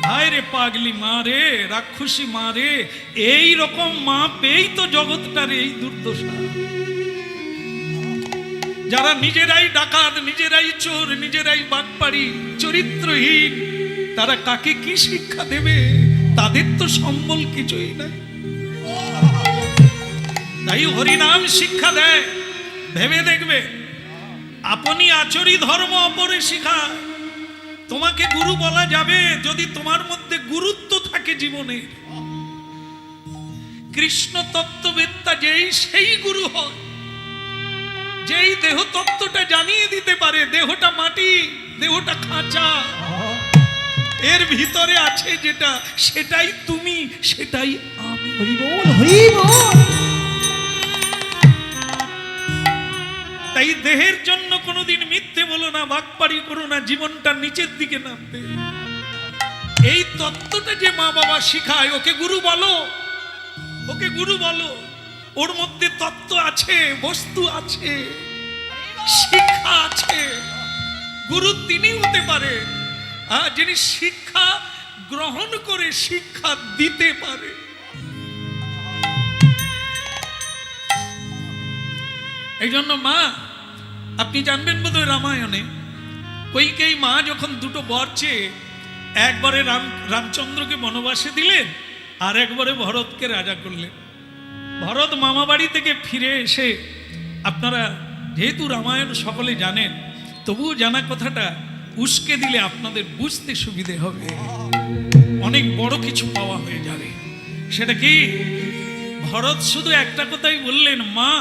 হায় রে পাগলি মা রে, রাক্ষসী মা রে। এই রকম মা পেয়েই তো জগৎটার এই দুর্দশা। যারা নিজেরাই ডাকাত, নিজেরাই চোর, নিজেরাই বাটপাড়ি, চরিত্রহীন, তারা কাকে কি শিক্ষা দেবে? তাদের তো সম্বল কিছুই নাই। তাই হরিনাম শিক্ষা দেয়, ভেবে দেখবে। আপনি আচরি ধর্ম অপরে শিখায়। তোমাকে গুরু বলা যাবে যদি তোমার মধ্যে গুরুত্ব থাকে জীবনে। কৃষ্ণ তত্ত্ববেত্তা যেই, সেই গুরু হয়। যেই দেহ তত্ত্বটা জানিয়ে দিতে পারে, দেহটা মাটি, দেহটা খাঁচা, এর ভিতরে আছে যেটা, সেটাই তুমি, সেটাই আমি। হরি বল, হরি বল। তাই দেহের জন্য কোনোদিন মিথ্যে বলো না, বাকপাড়ি করো না, জীবনটা নিচের দিকে নামবে। এই তত্ত্বটা যে মা বাবা শিখায়, ওকে গুরু বলো, ওকে গুরু বলো। ওর মধ্যে তত্ত্ব আছে, বস্তু আছে, শিক্ষা আছে। গুরু তিনি হতে পারে যিনি শিক্ষা গ্রহণ করে শিক্ষা দিতে পারে। এই জন্য মা, আপনি জানবেন বোধহয় রামায়ণে কৈকেয়ী মা যখন দুটো বর চেয়ে একবারে রামচন্দ্রকে বনবাসে দিলেন আর একবারে ভরতকে রাজা করলেন। ভরত মামা বাড়ি থেকে ফিরে এসে, আপনারা যেহেতু রামায়ণ সকলে জানেন, তবুও জানা কথাটা উস্কে দিলে আপনাদের বুঝতে সুবিধে হবে, অনেক বড় কিছু পাওয়া হয়ে যাবে। সেটা কি? ভরত শুধু একটা কথাই বললেন, মা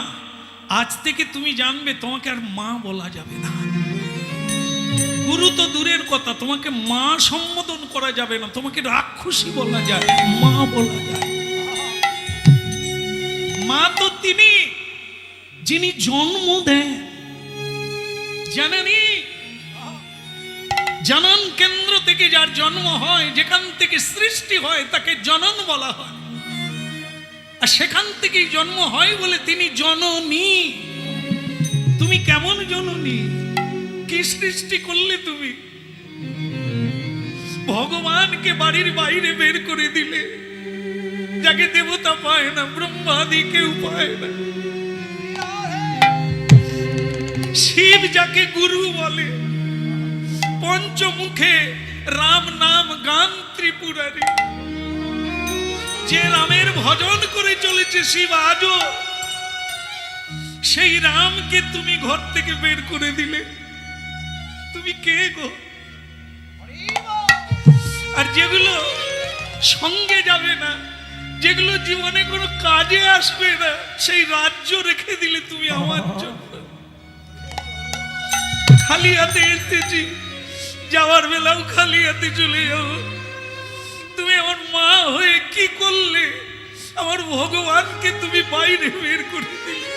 আজ থেকে তুমি জানবে তোমাকে আর মা বলা যাবে না। গুরু তো দূরের কথা, তোমাকে মা সম্বোধন করা যাবে না, তোমাকে রাক্ষসী বলা যায়, মা বলা যায়। মা তো তিনি যিনি জন্ম দেন। জানেনি, জনন কেন্দ্র থেকে যার জন্ম হয়, যেখান থেকে সৃষ্টি হয় তাকে জনন বলা হয়, আর সেখান থেকেই জন্ম হয় বলে তিনি জননী। তুমি কেমন জননী? কি সৃষ্টি করলে তুমি? ভগবানকে বাড়ির বাইরে বের করে দিলে, যাকে দেবতা পায় না, ব্রহ্মাদি কেউ পায় না। শিব যাকে গুরু বলে, পঞ্চমুখে রাম নাম গান ত্রিপুরারি, যে রামের ভজন করে চলেছে শিব আজও, সেই রামকে তুমি ঘর থেকে বের করে দিলে। তুমি কে গো? আর যেগুলো সঙ্গে যাবে না, যেগুলো জীবনে কোনো কাজে আসবে না, সেই রাজ্য রেখে দিলে তুমি আমার জন্য। খালি হাতে এসেছি, যাওয়ার বেলাও খালি হাতে চলে যাবো। তুমি আমার মা হয়ে কি করলে? আমার ভগবানকে তুমি বাইরে বের করে দিলে।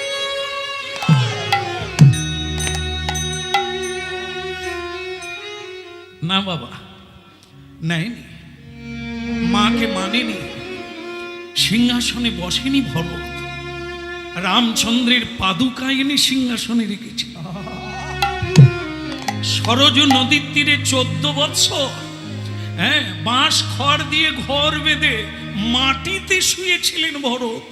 না বাবা, নেয়নি, মাকে মানেনি, সিংহাসনে বসেনি ভরত, রামচন্দ্রের পাদুকা এনে সিংহাসনে রেখেছে। সরজ নদীর তীরে 14 বৎসর বাঁশ খড় দিয়ে ঘর বেঁধে মাটিতে শুয়েছিলেন ভরত।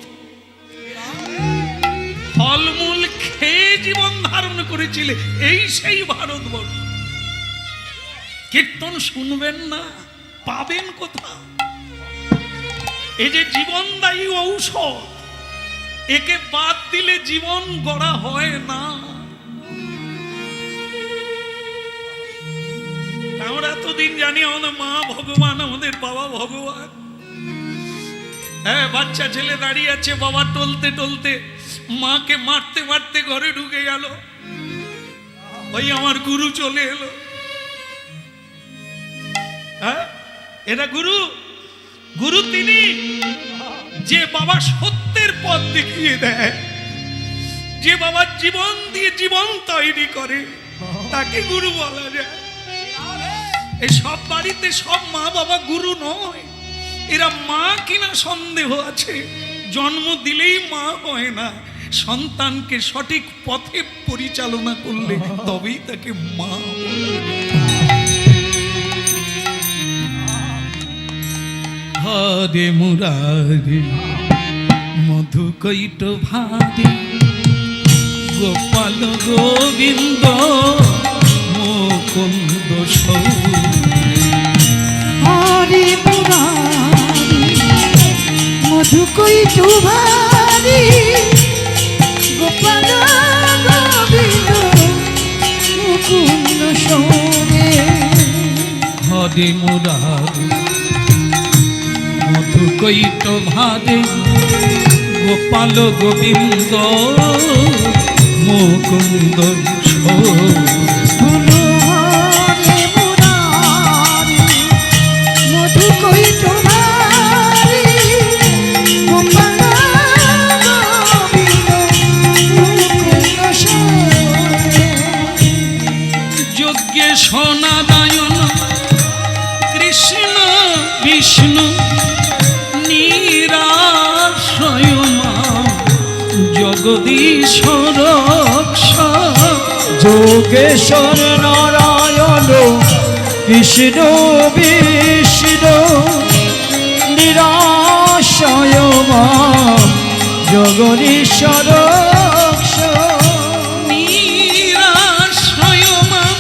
ফলমূল খেয়ে জীবন ধারণ করেছিলেন। এই সেই ভারতবর্ষ। কীর্তন শুনবেন না, পাবেন কোথাও? এই যে জীবনদায়ী ঔষধ, একে বাদ দিলে জীবন গড়া হয় না। আমরা এতদিন জানি আমাদের মা ভগবান, আমাদের বাবা ভগবান। হ্যাঁ, বাচ্চা ছেলে দাঁড়িয়ে আছে, বাবা টলতে টলতে মাকে মারতে মারতে ঘরে ঢুকে গেল, ওই আমার গুরু চলে এলো। হ্যাঁ, এটা গুরু। গুরু তিনি যে বাবা সত্যের পথ দেখিয়ে দেয়, যে বাবা জীবন দিয়ে জীবন তৈরি করে, তাকে গুরু বলা যায়। এই সব বাড়িতে সব মা বাবা গুরু নয়, এরা মা কিনা সন্দেহ আছে। জন্ম দিলেই মা হয় না, সন্তানকে সঠিক পথে পরিচালনা করলে তবেই তাকে মা বলা যায়। হরে মুরারি মধু কৈট ভারে, গোপাল গোবিন্দ মুকুন্দ হরে মুরারি মধু কৈট ভারে, গোপাল গোবিন্দ মুকুন্দ সৌরে। হরে মুরারি মধু কৈট ভারে, গোপাল গোবিন্দ মুকুন্দ সৌরে। হরে মুরারি মধু কৈট ভারে, গোপাল গোবিন্দ মুকুন্দ সৌরে। যজ্ঞেশ নারায়ণ কৃষ্ণ বিষ্ণু নিরাশ্রয় মা, জগদীশ্বর যোগেশ্বর নারায়ণ কৃষ্ণ বিষ্ণু নিরাশয় মাম জগদীশ্বর নিরাশয় মাম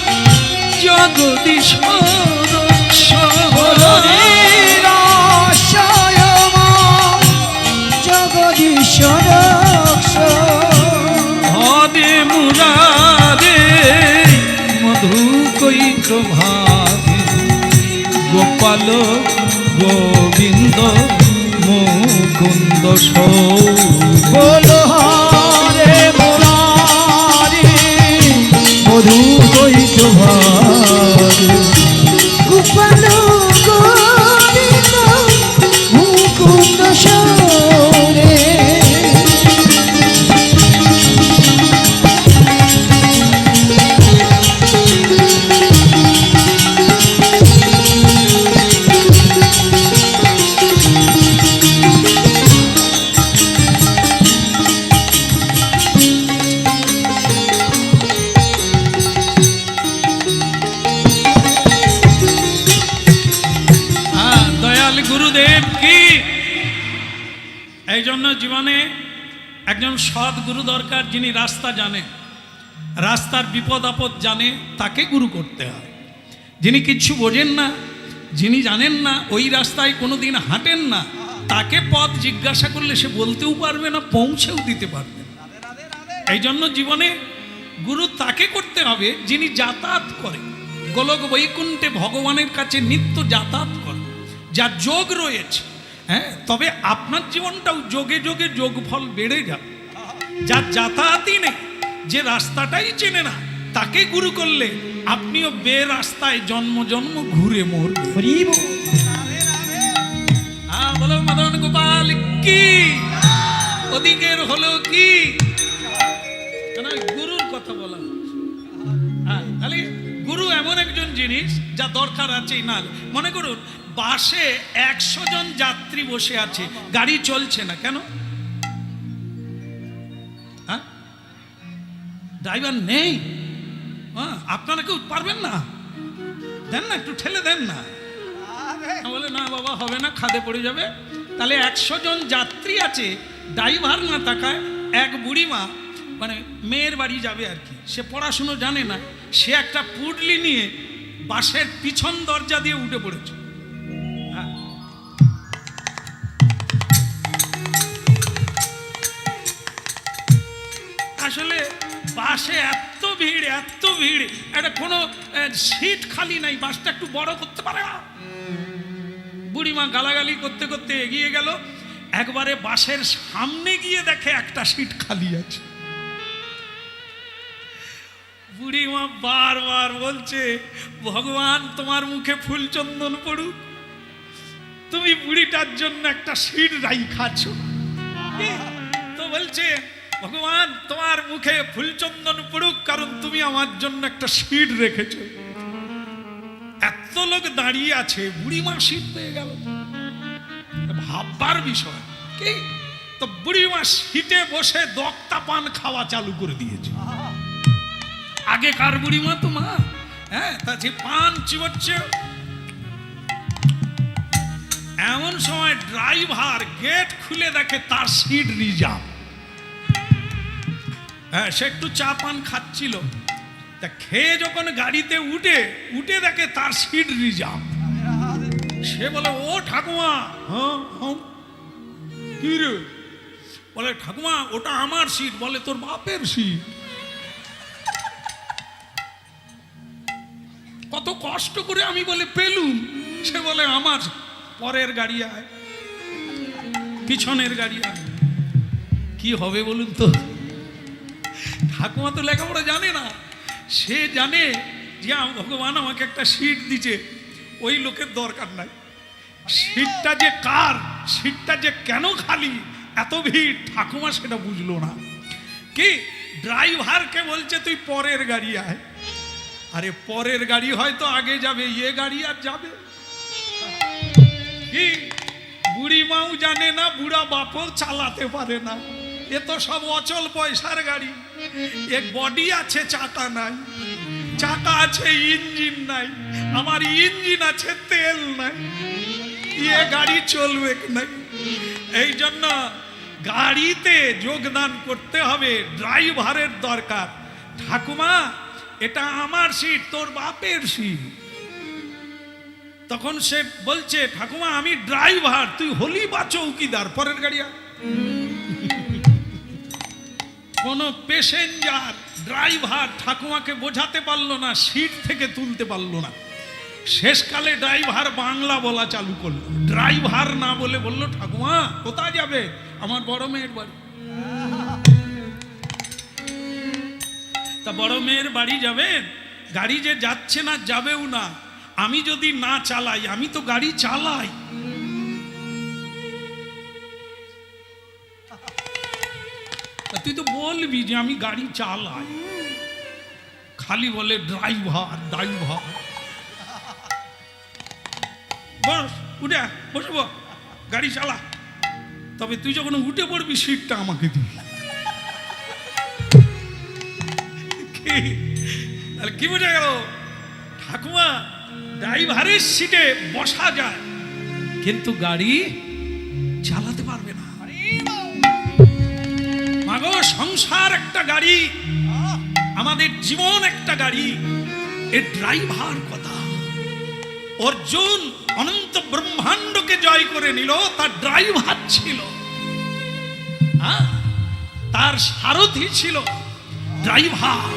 জগদীশ্বর নিরাশয় মাম জগদীশ্বর হদে মুরারে মধু কৈত ভাবে গোপাল গোবিন্দ মুকুন্দ সৌ বলো হরে মুরারি মধু কৈত ভাবে গোপাল গোবিন্দ মুকুন্দ সরে দয়াল গুরুদেব কি। এই জন্য জীবনে একজন সৎ গুরু দরকার, যিনি রাস্তা জানে, রাস্তার বিপদ আপদ জানে, তাকে গুরু করতে হয়। যিনি কিচ্ছু বোঝেন না, যিনি জানেন না, ওই রাস্তায় কোনোদিন হাঁটেন না, তাকে পথ জিজ্ঞাসা করলে সে বলতেও পারবে না, পৌঁছেও দিতে পারবে না। এই জন্য জীবনে গুরু তাকে করতে হবে যিনি যাতায়াত করে, গোলক বৈকুণ্ঠে ভগবানের কাছে নিত্য যাতায়াত করে, যার যোগ রয়েছে। হ্যাঁ, তবে আপনার জীবনটাও যোগে যোগে যোগফল বেড়ে যাবে। যার যাতায়াতই নেই, যে রাস্তাটাই চেনে না, তাকে গুরু করলে আপনিও বে রাস্তায় জন্ম জন্ম ঘুরে মরবে। হ্যাঁ, বলো মদন গোপাল কি। ওদিকের হলো কি, কেন গুরুর কথা বলা হচ্ছে। হ্যাঁ, তাহলে গুরু এমন একজন জিনিস যা দরকার আছেই। না মনে করুন বাসে 100 জন যাত্রী বসে আছে, গাড়ি চলছে না কেন? হ্যাঁ, ড্রাইভার নেই। হ্যাঁ, আপনারা কেউ পারবেন না? দেন না, একটু ঠেলে দেন না। বলে না বাবা হবে না, খাদে পড়ে যাবে। তাহলে 100 জন যাত্রী আছে, ড্রাইভার না থাকায় এক বুড়িমা, মানে মেয়ের বাড়ি যাবে আর কি, সে পড়াশুনো জানে না, সে একটা পুডলি নিয়ে বাসের পিছন দরজা দিয়ে উঠে পড়েছে। হ্যাঁ, আসলে বাসে এত ভিড়, এত ভিড়, একটা কোনো সিট খালি নাই, বাসটা একটু বড় করতে পারে না। বুড়িমা গালাগালি করতে করতে এগিয়ে গেল, একবারে বাসের সামনে গিয়ে দেখে একটা সিট খালি আছে। বুড়িমা বারবার বলছে, ভগবান তোমার মুখে ফুল চন্দন পড়ুক, তুমি বুড়িটার জন্য একটা সিট রাই খাচ্ছ। তো বলছে, ভগবান তোমার মুখে ফুল চন্দন পড়ুক, কারণ তুমি আমার জন্য একটা সিট রেখেছো। এত লোক দাঁড়িয়ে আছে, বুড়িমা সিট পেয়ে গেল। ভাববার বিষয় কি, তো বুড়িমা সিটে বসে দক্তা পান খাওয়া চালু করে দিয়েছে। আগেকার বুড়িমা তো মা, হ্যাঁ, তা যে পান চিবচ্ছে। এমন সময় ড্রাইভার গেট খুলে দেখে তার সিট রিজার্ভ। হ্যাঁ, সে একটু চা পান খাচ্ছিল, তা খেয়ে যখন গাড়িতে উঠে দেখে তার সিট রিজার্ভ। সে বলে, ও ঠাকুমা। হ্যাঁ, কি রে? বলে, ঠাকুমা ওটা আমার সিট। বলে, তোর বাপের সিট। কত কষ্ট করে আমি বলে পেলুম। সে বলে, আমার পরের গাড়ি আয়, পিছনের গাড়ি আয়। কি হবে বলুন তো? ঠাকুমা তো লেখাপড়া জানে না, সে জানে যে ভগবান আমাকে একটা সিট দিছে, ওই লোকের দরকার নাই। সিটটা যে কার, সিটটা যে কেন খালি, এত ভিড়, ঠাকুমা সেটা বুঝলো না। কি ড্রাইভারকে বলছে, তুই পরের গাড়ি আয়। আরে পরের গাড়ি হয়তো আগে যাবে, এ গাড়ি আর যাবে কি? বুড়ি মাও জানে না, বুড়া বাপও চালাতে পারে না, এ তো সব অচল পয়সার গাড়ি। এক বডি আছে, চাকা নাই, চাকা আছে ইঞ্জিন নাই, আমার ইঞ্জিন আছে তেল নাই, এ গাড়ি চলবে নাই। এই জন্য গাড়িতে যোগদান করতে হবে, ড্রাইভারের দরকার। ঠাকুমা এটা আমার সিট, তোর বাপের সিট। তখন সে বলছে ঠাকুমা আমি ড্রাইভার, তুই হলি বা চৌকিদার, পরের গাড়ি। কোন প্যাসেঞ্জার ড্রাইভার ঠাকুমাকে বোঝাতে পারলো না, সিট থেকে তুলতে পারলো না। শেষকালে ড্রাইভার বাংলা বলা চালু করলো, ড্রাইভার না বলে বললো ঠাকুমা কোথায় যাবে? আমার বড় মেয়ের বাড়ি। তা বড় মেয়ের বাড়ি যাবেন, গাড়ি যে যাচ্ছে না, যাবেও না। আমি যদি না চালাই, আমি তো গাড়ি চালাই, তুই তো বলবি যে আমি গাড়ি চালাই, খালি বলে ড্রাইভার ড্রাইভার। বস উঠে বসব, গাড়ি চালা, তবে তুই যখন উঠে পড়বি সিটটা আমাকে দিবি। কি বোঝা গেল? ঠাকুমা ড্রাইভারের সিটে বসা যায়, কিন্তু গাড়ি চালাতে পারবে না। মাগো সংসার একটা গাড়ি, আমাদের জীবন একটা গাড়ি, এর ড্রাইভার কথা। অর্জুন অনন্ত ব্রহ্মাণ্ডকে জয় করে নিল, তার ড্রাইভার ছিল, তার সারথি ছিল ড্রাইভার,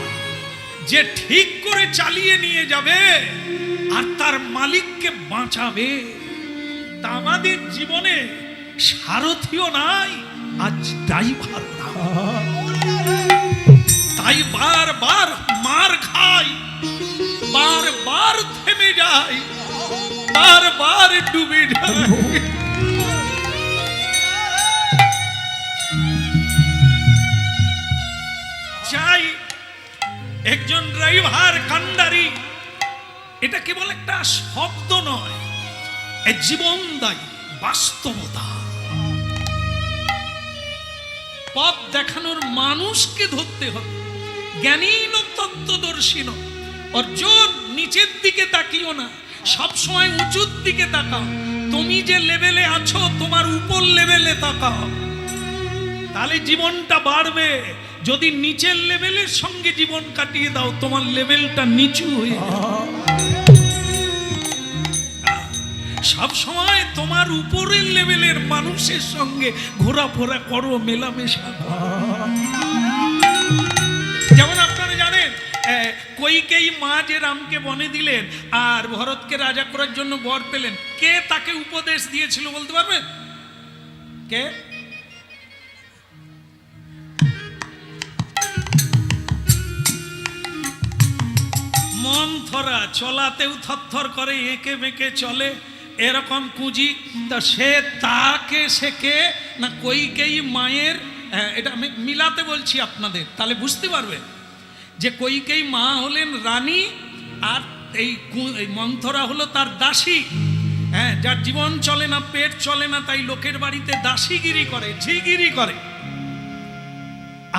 যে ঠিক করে চালিয়ে নিয়ে যাবে আর তার মালিককে বাঁচাবে। তা আমাদের জীবনে সারথিও নাই, আজ ড্রাইভার না, তাই বারবার মার খাই, বারবার থেমে যাই, বারবার ডুবে যাই। চাই একজন ড্রাইভার কান্ডারি, এটা কেবল একটা শব্দ নয়, এ জীবনদায়ী বাস্তবতা। পথ দেখানোর মানুষকে ধরতে হবে, জ্ঞানী তত্ত্বদর্শী। অর্জুন নিচের দিকে তাকিও না, সবসময় উঁচুর দিকে তাকাও। তুমি যে লেভেলে আছো, তোমার উপর লেভেলে তাকাও, তাহলে জীবনটা বাড়বে। যদি নিচের লেভেলের সঙ্গে জীবন কাটিয়ে দাও, তোমার লেভেলটা নিচু হয়ে সব সময় তোমার উপরের লেভেলের মানুষের সঙ্গে ঘোরাফেরা করো, মেলামেশা করো। যেমন আপনারা জানেন, কইকেয়ী মা যে রামকে বনে দিলেন আর ভরতকে রাজা করার জন্য বর পেলেন, কে তাকে উপদেশ দিয়েছিল বলতে পারবেন? কে? মন্থরা, চলাতেও থরথর করে, এঁকে বেঁকে চলে, এরকম কুঁজি। তা সে তাকে শেখে না কইকেয়ী মায়ের, এটা আমি মিলাতে বলছি আপনাদের, তাহলে বুঝতে পারবেন যে কইকেয়ী মা হলেন রানী, আর এই মন্থরা হলো তার দাসী। হ্যাঁ, যার জীবন চলে না, পেট চলে না, তাই লোকের বাড়িতে দাসীগিরি করে, ঝিগিরি করে।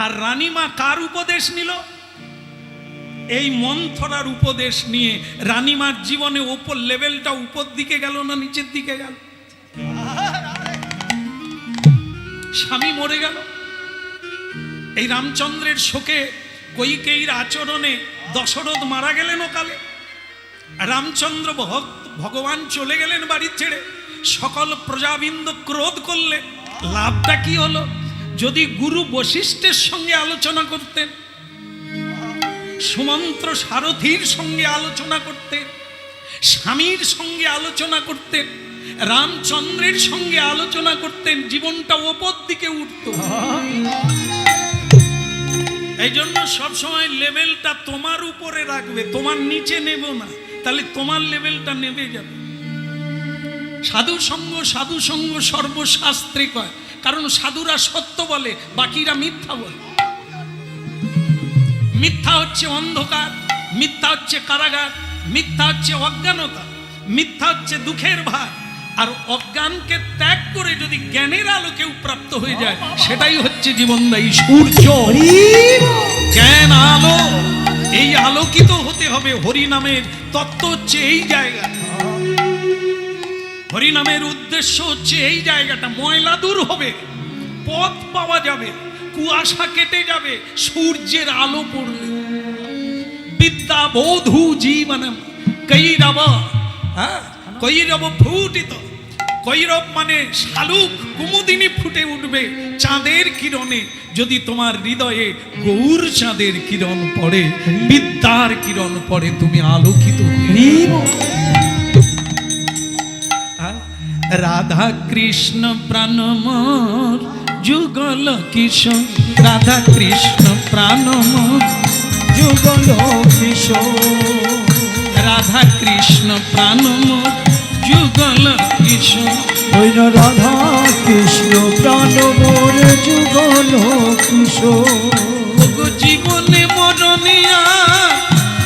আর রানীমা কার উপদেশ নিল? এই মন্থরার উপদেশ নিয়ে রানীমার জীবনে ওপর লেভেলটা উপর দিকে গেল না নিচের দিকে গেল? স্বামী মরে গেল, এই রামচন্দ্রের শোকে কইকেয়ীর আচরণে দশরথ মারা গেলেন অকালে। রামচন্দ্র ভগবান চলে গেলেন বাড়ি ছেড়ে, সকল প্রজাবৃন্দ ক্রোধ করলে। লাভটা কি হলো? যদি গুরু বশিষ্ঠের সঙ্গে আলোচনা করতেন, সুমন্ত্র সারথীর সঙ্গে আলোচনা করতেন, স্বামীর সঙ্গে আলোচনা করতেন, রামচন্দ্রের সঙ্গে আলোচনা করতেন, জীবনটা ওপর দিকে উঠত। এই জন্য সবসময় লেভেলটা তোমার উপরে রাখবে, তোমার নিচে নেব না, তাহলে তোমার লেভেলটা নেমে যাবে। সাধু সঙ্গ সর্বশাস্ত্রে কয়, কারণ সাধুরা সত্য বলে, বাকিরা মিথ্যা বলে। মিথ্যা হচ্ছে অন্ধকার, মিথ্যা হচ্ছে কারাগার, মিথ্যা হচ্ছে অজ্ঞানতা, মিথ্যা হচ্ছে দুঃখের ভার, আর অজ্ঞানকে ত্যাগ করে যদি জ্ঞানের আলো কেউ প্রাপ্ত হয়ে যায়, সেটাই হচ্ছে জীবনদায়ী সূর্য। জ্ঞান আলো, এই আলোকিত হতে হবে। হরিনামের তত্ত্ব হচ্ছে এই জায়গা, হরিনামের উদ্দেশ্য হচ্ছে এই জায়গাটা। ময়লা দূর হবে, পথ পাওয়া যাবে, কুয়াশা কেটে যাবে, সূর্যের আলো পড়বে। বিদ্যা বোধু জীবনম কৈরব, কৈরব ফুটিত। কৈরব মানে শালুক, কুমুদিনী ফুটে উঠবে চাঁদের কিরণে। যদি তোমার হৃদয়ে গৌর চাঁদের কিরণ পড়ে, বিদ্যার কিরণ পড়ে, তুমি আলোকিত রাধা কৃষ্ণ প্রাণমোর যুগল কিশোর, রাধা কৃষ্ণ প্রাণমোর যুগল কিশোর, রাধা কৃষ্ণ প্রাণমোর যুগল কিশোর। হইল রাধা কৃষ্ণ প্রাণ মোর যুগল কিশোর। ওগো জীবনে মরণে আর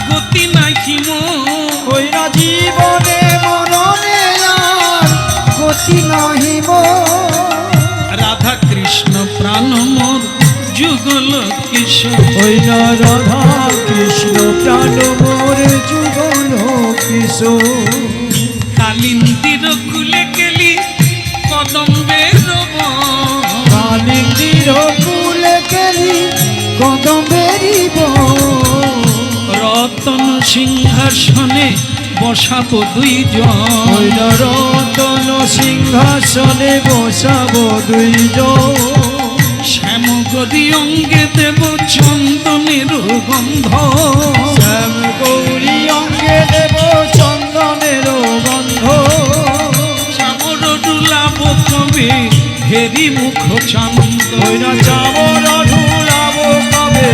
গতি নাহি মোর, হইল জীবনে মরণে আর গতি নাহি মোর। রাধা কৃষ্ণ প্রাণমোর যুগল কিশোর। হইল রাধা কৃষ্ণ প্রাণ মোর যুগল কিশোর। কালিন্দির কুলে গেলি কদম্বের বন, কালিন্দির কুলে গেলি কদম্বেরি বন। রতন সিংহাসনে বসাবো দুইজন, হইল রতন সিংহাসনে বসাবো দুইজন। শ্যামগরি অঙ্গে দেব চন্দনের গন্ধ, শ্যাম গৌরী অঙ্গে দেব চন্দনের গন্ধ। চামর ডুলাব কবে হেরি মুখ চন্দ্র, হইল চামর ঢুলাব কবে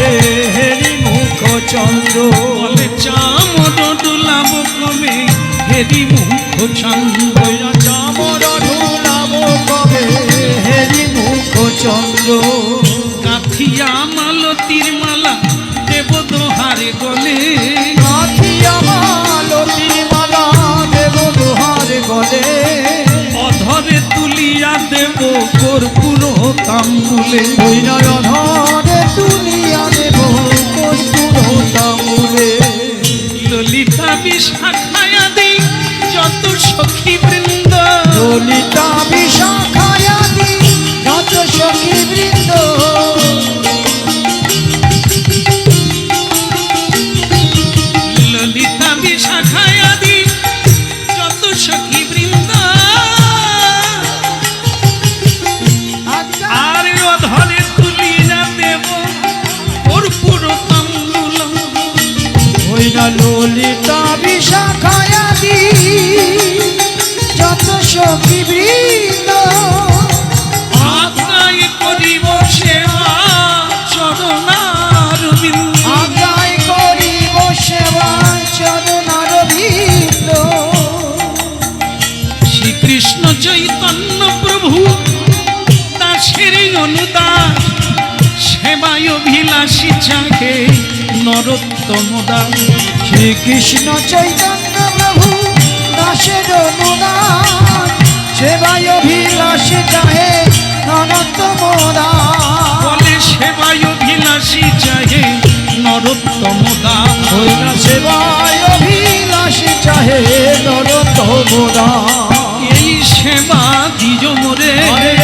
হেরি মুখ চন্দ্র। বলে চামর ডুলাব কবে হেরি মুখ চন্দ্র। হইল চামর ঢুলাব কবে হেরি মুখ চন্দ্র। কাঠিয়া মালতির মালা দেব দোহারে গলে, কাঠিয়া মালতির মালা দেব দোহার গলে। অধরে তুলিয়া দেব কর্পূর তাম্বুলে, হইল অধরে তুলিয়া দেব কর্পূর তাম্বুলে। ললিতা বিশাখায়াদি যত সখী বৃন্দ, ললিতা বিশাখায়াদি যত সখী বৃন্দ। ললিতা বিশাখায়াদি যত সখী বৃন্দ, আর অধরে তুলিয়া দেব কর্পূর তাম্বুল। হইল ললিতা বিশাখায়াদি যত সখী বৃন্দ। আজ্ঞায় করিব সেবা চরণার বিন্দু, আজ্ঞায় করিব সেবা চরণার বিন্দ। শ্রীকৃষ্ণ চৈতন্য প্রভু দাসের অনুদাস, সেবায় অভিলাষী চাহে নরোত্তম দাস। শ্রীকৃষ্ণ চৈতন্য প্রভু দাসের অনুদান, সেবায় অভিলাষ চাহে নরোত্তম দাস। বলে সেবায় অভিলাষী চাহে নরোত্তম দাস। হইল সেবায় অভিলাষ চাহে নরোত্তম দাস। এই সেবা দিজ মোরে,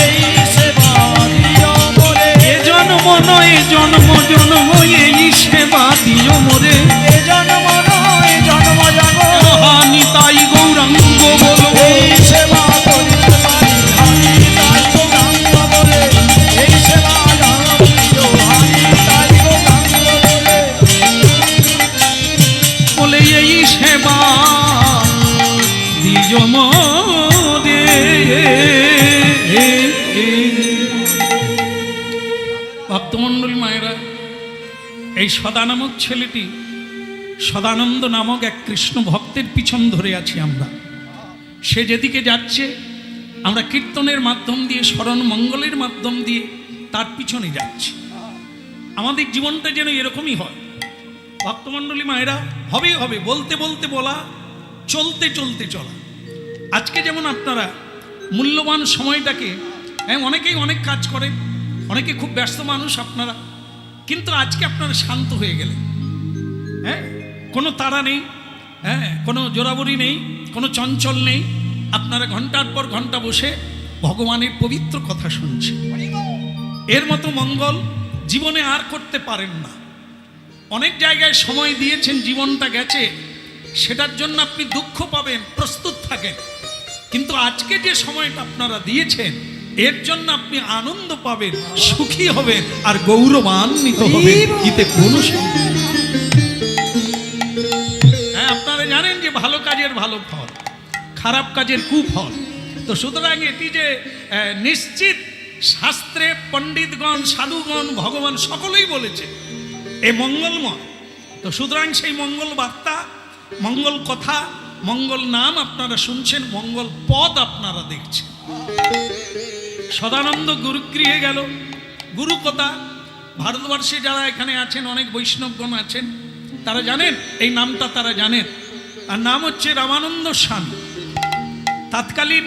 এই সেবা দিও মোরে, এ জন্ম নয় জন্ম জন্ম এই সেবা দিও মোরে। এ জন্ম নয় জন্ম জন্ম হানি তাই গৌরাঙ্গ বলো, এই সেবা করিতে পারি হানি তাই গৌরাঙ্গ বলে। এই সেবা জানিও হানি তাই গৌরাঙ্গ বলে। বলে এই সেবা দিজ মোরে। ভক্তমণ্ডলী মায়েরা, এই সদা নামক ছেলেটি, সদানন্দ নামক এক কৃষ্ণ ভক্তের পিছন ধরে আছি আমরা। সে যেদিকে যাচ্ছে আমরা কীর্তনের মাধ্যম দিয়ে, স্মরণ মঙ্গলের মাধ্যম দিয়ে তার পিছনে যাচ্ছি। আমাদের জীবনটা যেন এরকমই হয়। ভক্তমণ্ডলী মায়েরা, হবে হবে, বলতে বলতে বলা, চলতে চলতে চলা। আজকে যেমন আপনারা মূল্যবান সময়টাকে, হ্যাঁ, অনেকেই অনেক কাজ করেন, অনেকে খুব ব্যস্ত মানুষ আপনারা, কিন্তু আজকে আপনারা শান্ত হয়ে গেলেন। হ্যাঁ, কোনো তাড়া নেই, হ্যাঁ, কোনো জোরাবরি নেই, কোনো চঞ্চল নেই। আপনারা ঘন্টার পর ঘন্টা বসে ভগবানের পবিত্র কথা শুনছেন। এর মতো মঙ্গল জীবনে আর করতে পারেন না। অনেক জায়গায় সময় দিয়েছেন, জীবনটা গেছে, সেটার জন্য আপনি দুঃখ পাবেন, প্রস্তুত থাকেন। কিন্তু আজকে যে সময়টা আপনারা দিয়েছেন, এর জন্য আপনি আনন্দ পাবেন, সুখী হবেন, আর গৌরবান্বিত হবেন। এতে কোনো সন্দেহ নেই। হ্যাঁ, আপনারা জানেন যে ভালো কাজের ভালো ফল, খারাপ কাজের কুফল। তো সুতরাং এটি যে নিশ্চিত, শাস্ত্রে পণ্ডিতগণ, সাধুগণ, ভগবান সকলেই বলেছে এ মঙ্গলময়। তো সুতরাং সেই মঙ্গল বার্তা, মঙ্গল কথা, মঙ্গল নাম আপনারা শুনছেন, মঙ্গল পদ আপনারা দেখছেন। সদানন্দ গুরুগৃহে গেল, গুরু কথা ভারতবর্ষে যারা এখানে আছেন, অনেক বৈষ্ণবগণ আছেন, তারা জানেন এই নামটা, তারা জানেন। আর নাম হচ্ছে রামানন্দ স্বামী। তৎকালীন,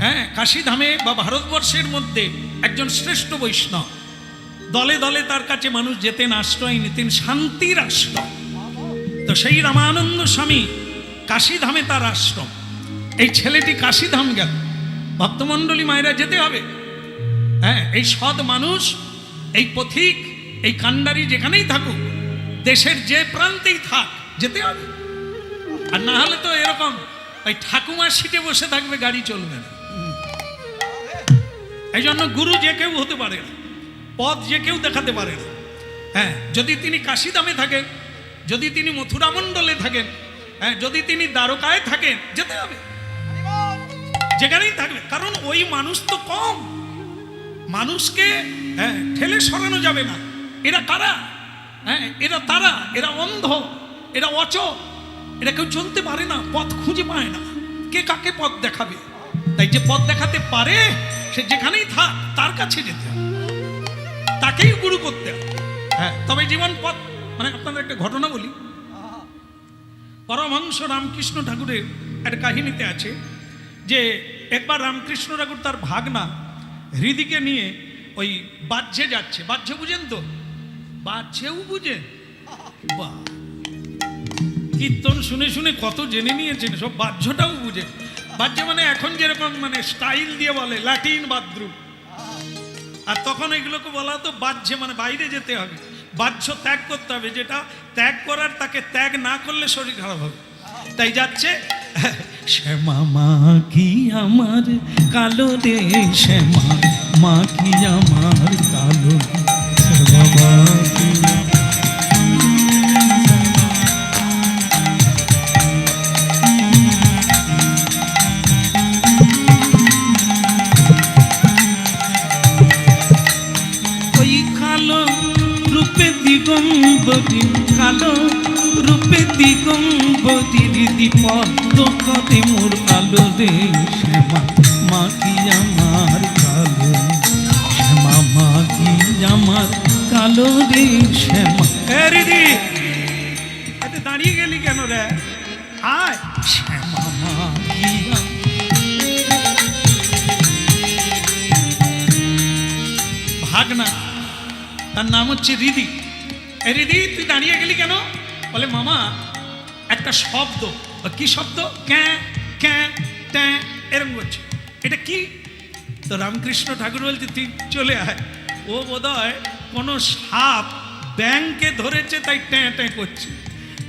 হ্যাঁ, কাশীধামে বা ভারতবর্ষের মধ্যে একজন শ্রেষ্ঠ বৈষ্ণব। দলে দলে তার কাছে মানুষ যেতেন, আশ্রয় নিতেন, শান্তির আশ্রয়। তো সেই রামানন্দ স্বামী কাশীধামে তার আশ্রম। এই ছেলেটি কাশীধাম গেল। ভক্তমণ্ডলী মায়েরা, যেতে হবে। হ্যাঁ, এই সৎ মানুষ, এই পথিক, এই কান্ডারি যেখানেই থাকুক, দেশের যে প্রান্তেই থাক, যেতে হবে। আর না হলে তো এরকম ওই ঠাকুমার সিটে বসে থাকবে, গাড়ি চলবে না। এই জন্য গুরু যে কেউ হতে পারে না, পথ যে কেউ দেখাতে পারে না। হ্যাঁ, যদি তিনি কাশীধামে থাকেন, যদি তিনি মথুরা মণ্ডলে থাকেন, হ্যাঁ, যদি তিনি দ্বারকায় থাকেন, যেতে হবে, যেখানেই থাকবে। কারণ ওই মানুষ তো কম, মানুষকে, হ্যাঁ, ঠেলে সরানো যাবে না। এরা কারা? হ্যাঁ, এরা তারা, এরা অন্ধ, এরা অচল, এরা কেউ চলতে পারে না, পথ খুঁজে পায় না। কে কাকে পথ দেখাবে? তাই যে পথ দেখাতে পারে, সে যেখানেই থাক তার কাছে যেতে হবে, তাকেই গুরু করতে হবে। হ্যাঁ, তবে জীবন পথ, মানে আপনাদের একটা ঘটনা বলি। পরমহংস রামকৃষ্ণ ঠাকুরের একটা কাহিনীতে আছে যে একবার রামকৃষ্ণ ঠাকুর তার ভাগনা হৃদিকে নিয়ে ওই বাহ্যে যাচ্ছে। বাহ্যে বুঝেন তো? বাহ্যেও বুঝেন? বাহ, কীর্তন শুনে শুনে কত জেনে নিয়েছেন, সব বাহ্যটাও বুঝে। বাহ্য মানে এখন যেরকম মানে স্টাইল দিয়ে বলে ল্যাটিন বাথরুম, আর তখন এগুলোকে বলা হতো বাহ্যে, মানে বাইরে যেতে হবে, বাহ্য ত্যাগ করতে হবে। যেটা ত্যাগ করার, তাকে ত্যাগ না করলে শরীর খারাপ হবে। তাই যাচ্ছে, শ্যামা মা কি আমার কালো রে, শ্যামা মা কি আমার কালো, শ্যামা মা কি দিগম্বরী, কালো রূপে দিগম্বরীর দীপদ্ম কদে মোর কালো রে, শ্যামা মা কি আমার কালো, শ্যামা মা কি আমার কালো রে, শ্যামা। রিদি, এতে দাঁড়িয়ে গেলি কেন রে? আয়, শ্যামা মা কি ভাগনা, তার নাম হচ্ছে রিদি। রিদি, তুই দাঁড়িয়ে গেলি কেন? বলে মামা, একটা শব্দ। কি শব্দ? ক্যাঁ ক্যাঁ ট্যাঁ, এরকম করছে। এটা কি? তো রামকৃষ্ণ ঠাকুর বলছে, তুই চলে আয়। ও বোধহয় কোনো সাপ ব্যাংকে ধরেছে, তাই ট্যাঁ ট্যাঁ করছে।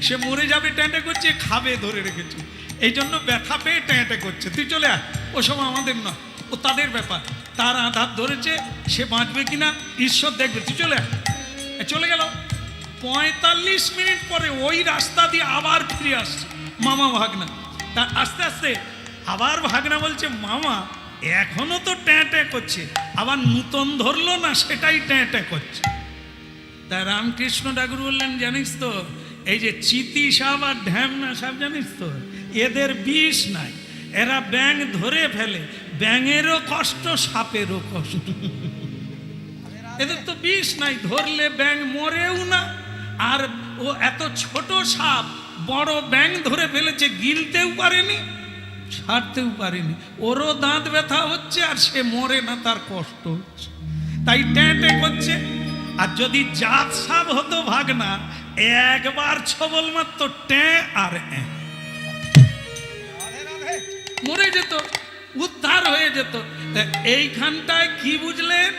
সে মরে যাবে ট্যাঁ ট্যাঁ করছে, খাবে ধরে রেখেছে, এই জন্য ব্যথা পেয়ে ট্যাঁ ট্যাঁ করছে। তুই চলে আয়, ওসব আমাদের নয়, ও তাদের ব্যাপার। তার আঘাত ধরেছে, সে বাঁচবে কিনা ঈশ্বর দেখবে, তুই চলে আয়। চলে গেল। 45 মিনিট পরে ওই রাস্তা দিয়ে আবার ফিরে আসছে মামা ভাগনা। তা আস্তে আস্তে আবার ভাগনা বলছে, মামা এখনো তো ট্যাঁ ট্যাঁ করছে, আবার নূতন ধরলো না, সেটাই ট্যাঁ ট্যাঁ করছে। তা রামকৃষ্ণ ঠাকুর বললেন, জানিস তো এই যে চিতি সাপ আর ঢ্যামনা সাপ, জানিস তো এদের বিষ নাই, এরা ব্যাঙ ধরে ফেলে, ব্যাঙেরও কষ্ট, সাপেরও কষ্ট, এদের তো বিষ নাই, ধরলে ব্যাঙ মরেও না। আর ও এত ছোট সাপ বড় ব্যাঙ ধরে ফেলেছে, গিলতেও পারেনি। হাঁটতেও পারেনি, ওরও দাঁত ব্যথা হচ্ছে আর সে মরে না, তার কষ্ট হচ্ছে, তাই ট্যাঁ করছে। আর যদি জাত সাব হতো ভাগনা, একবার ছবল মারত ট্যাঁ আর মরে যেত, উদ্ধার হয়ে যেত। তা এইখানটায় কি বুঝলেন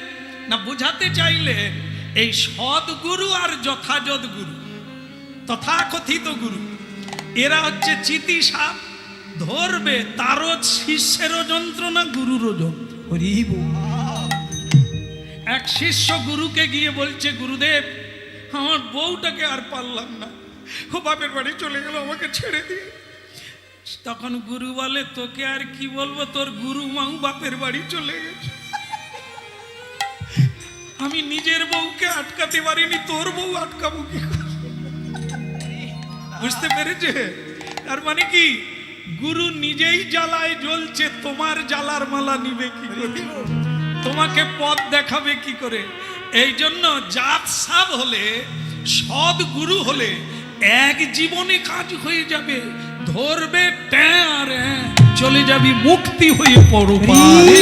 না, বুঝাতে চাইলে এই সদ্গুরু আর যথাযথ গুরু, তথাকথিত গুরু, এরা হচ্ছে চিতি সাপ, ধরবে তারও শিষ্যেরও যন্ত্রণা, গুরুরও যন্ত্রণা। হরি বল। এক শিষ্য গুরুকে গিয়ে বলছে, গুরুদেব আমার বউটাকে আর পারলাম না, ও বাপের বাড়ি চলে গেল, আমাকে ছেড়ে দিয়ে। তখন গুরু বলে, তোকে আর কি বলবো, তোর গুরু মাও বাপের বাড়ি চলে গেছে, আমি নিজের বউকে আটকাতে পারিনি, তোর বউ আটকাবো কি করে? বুঝতে পেরেছে? তার মানে কি, গুরু নিজেই জ্বালায় জ্বলছে, তোমার জ্বালার মালা নিবে কি করে, তোমাকে পথ দেখাবে কি করে? এই জন্য জাত সাব হলে, সৎ গুরু হলে এক জীবনে কাজ হয়ে যাবে, ধরবে ট্যাঁ আর চলে যাবি মুক্তি হয়ে পরপারে।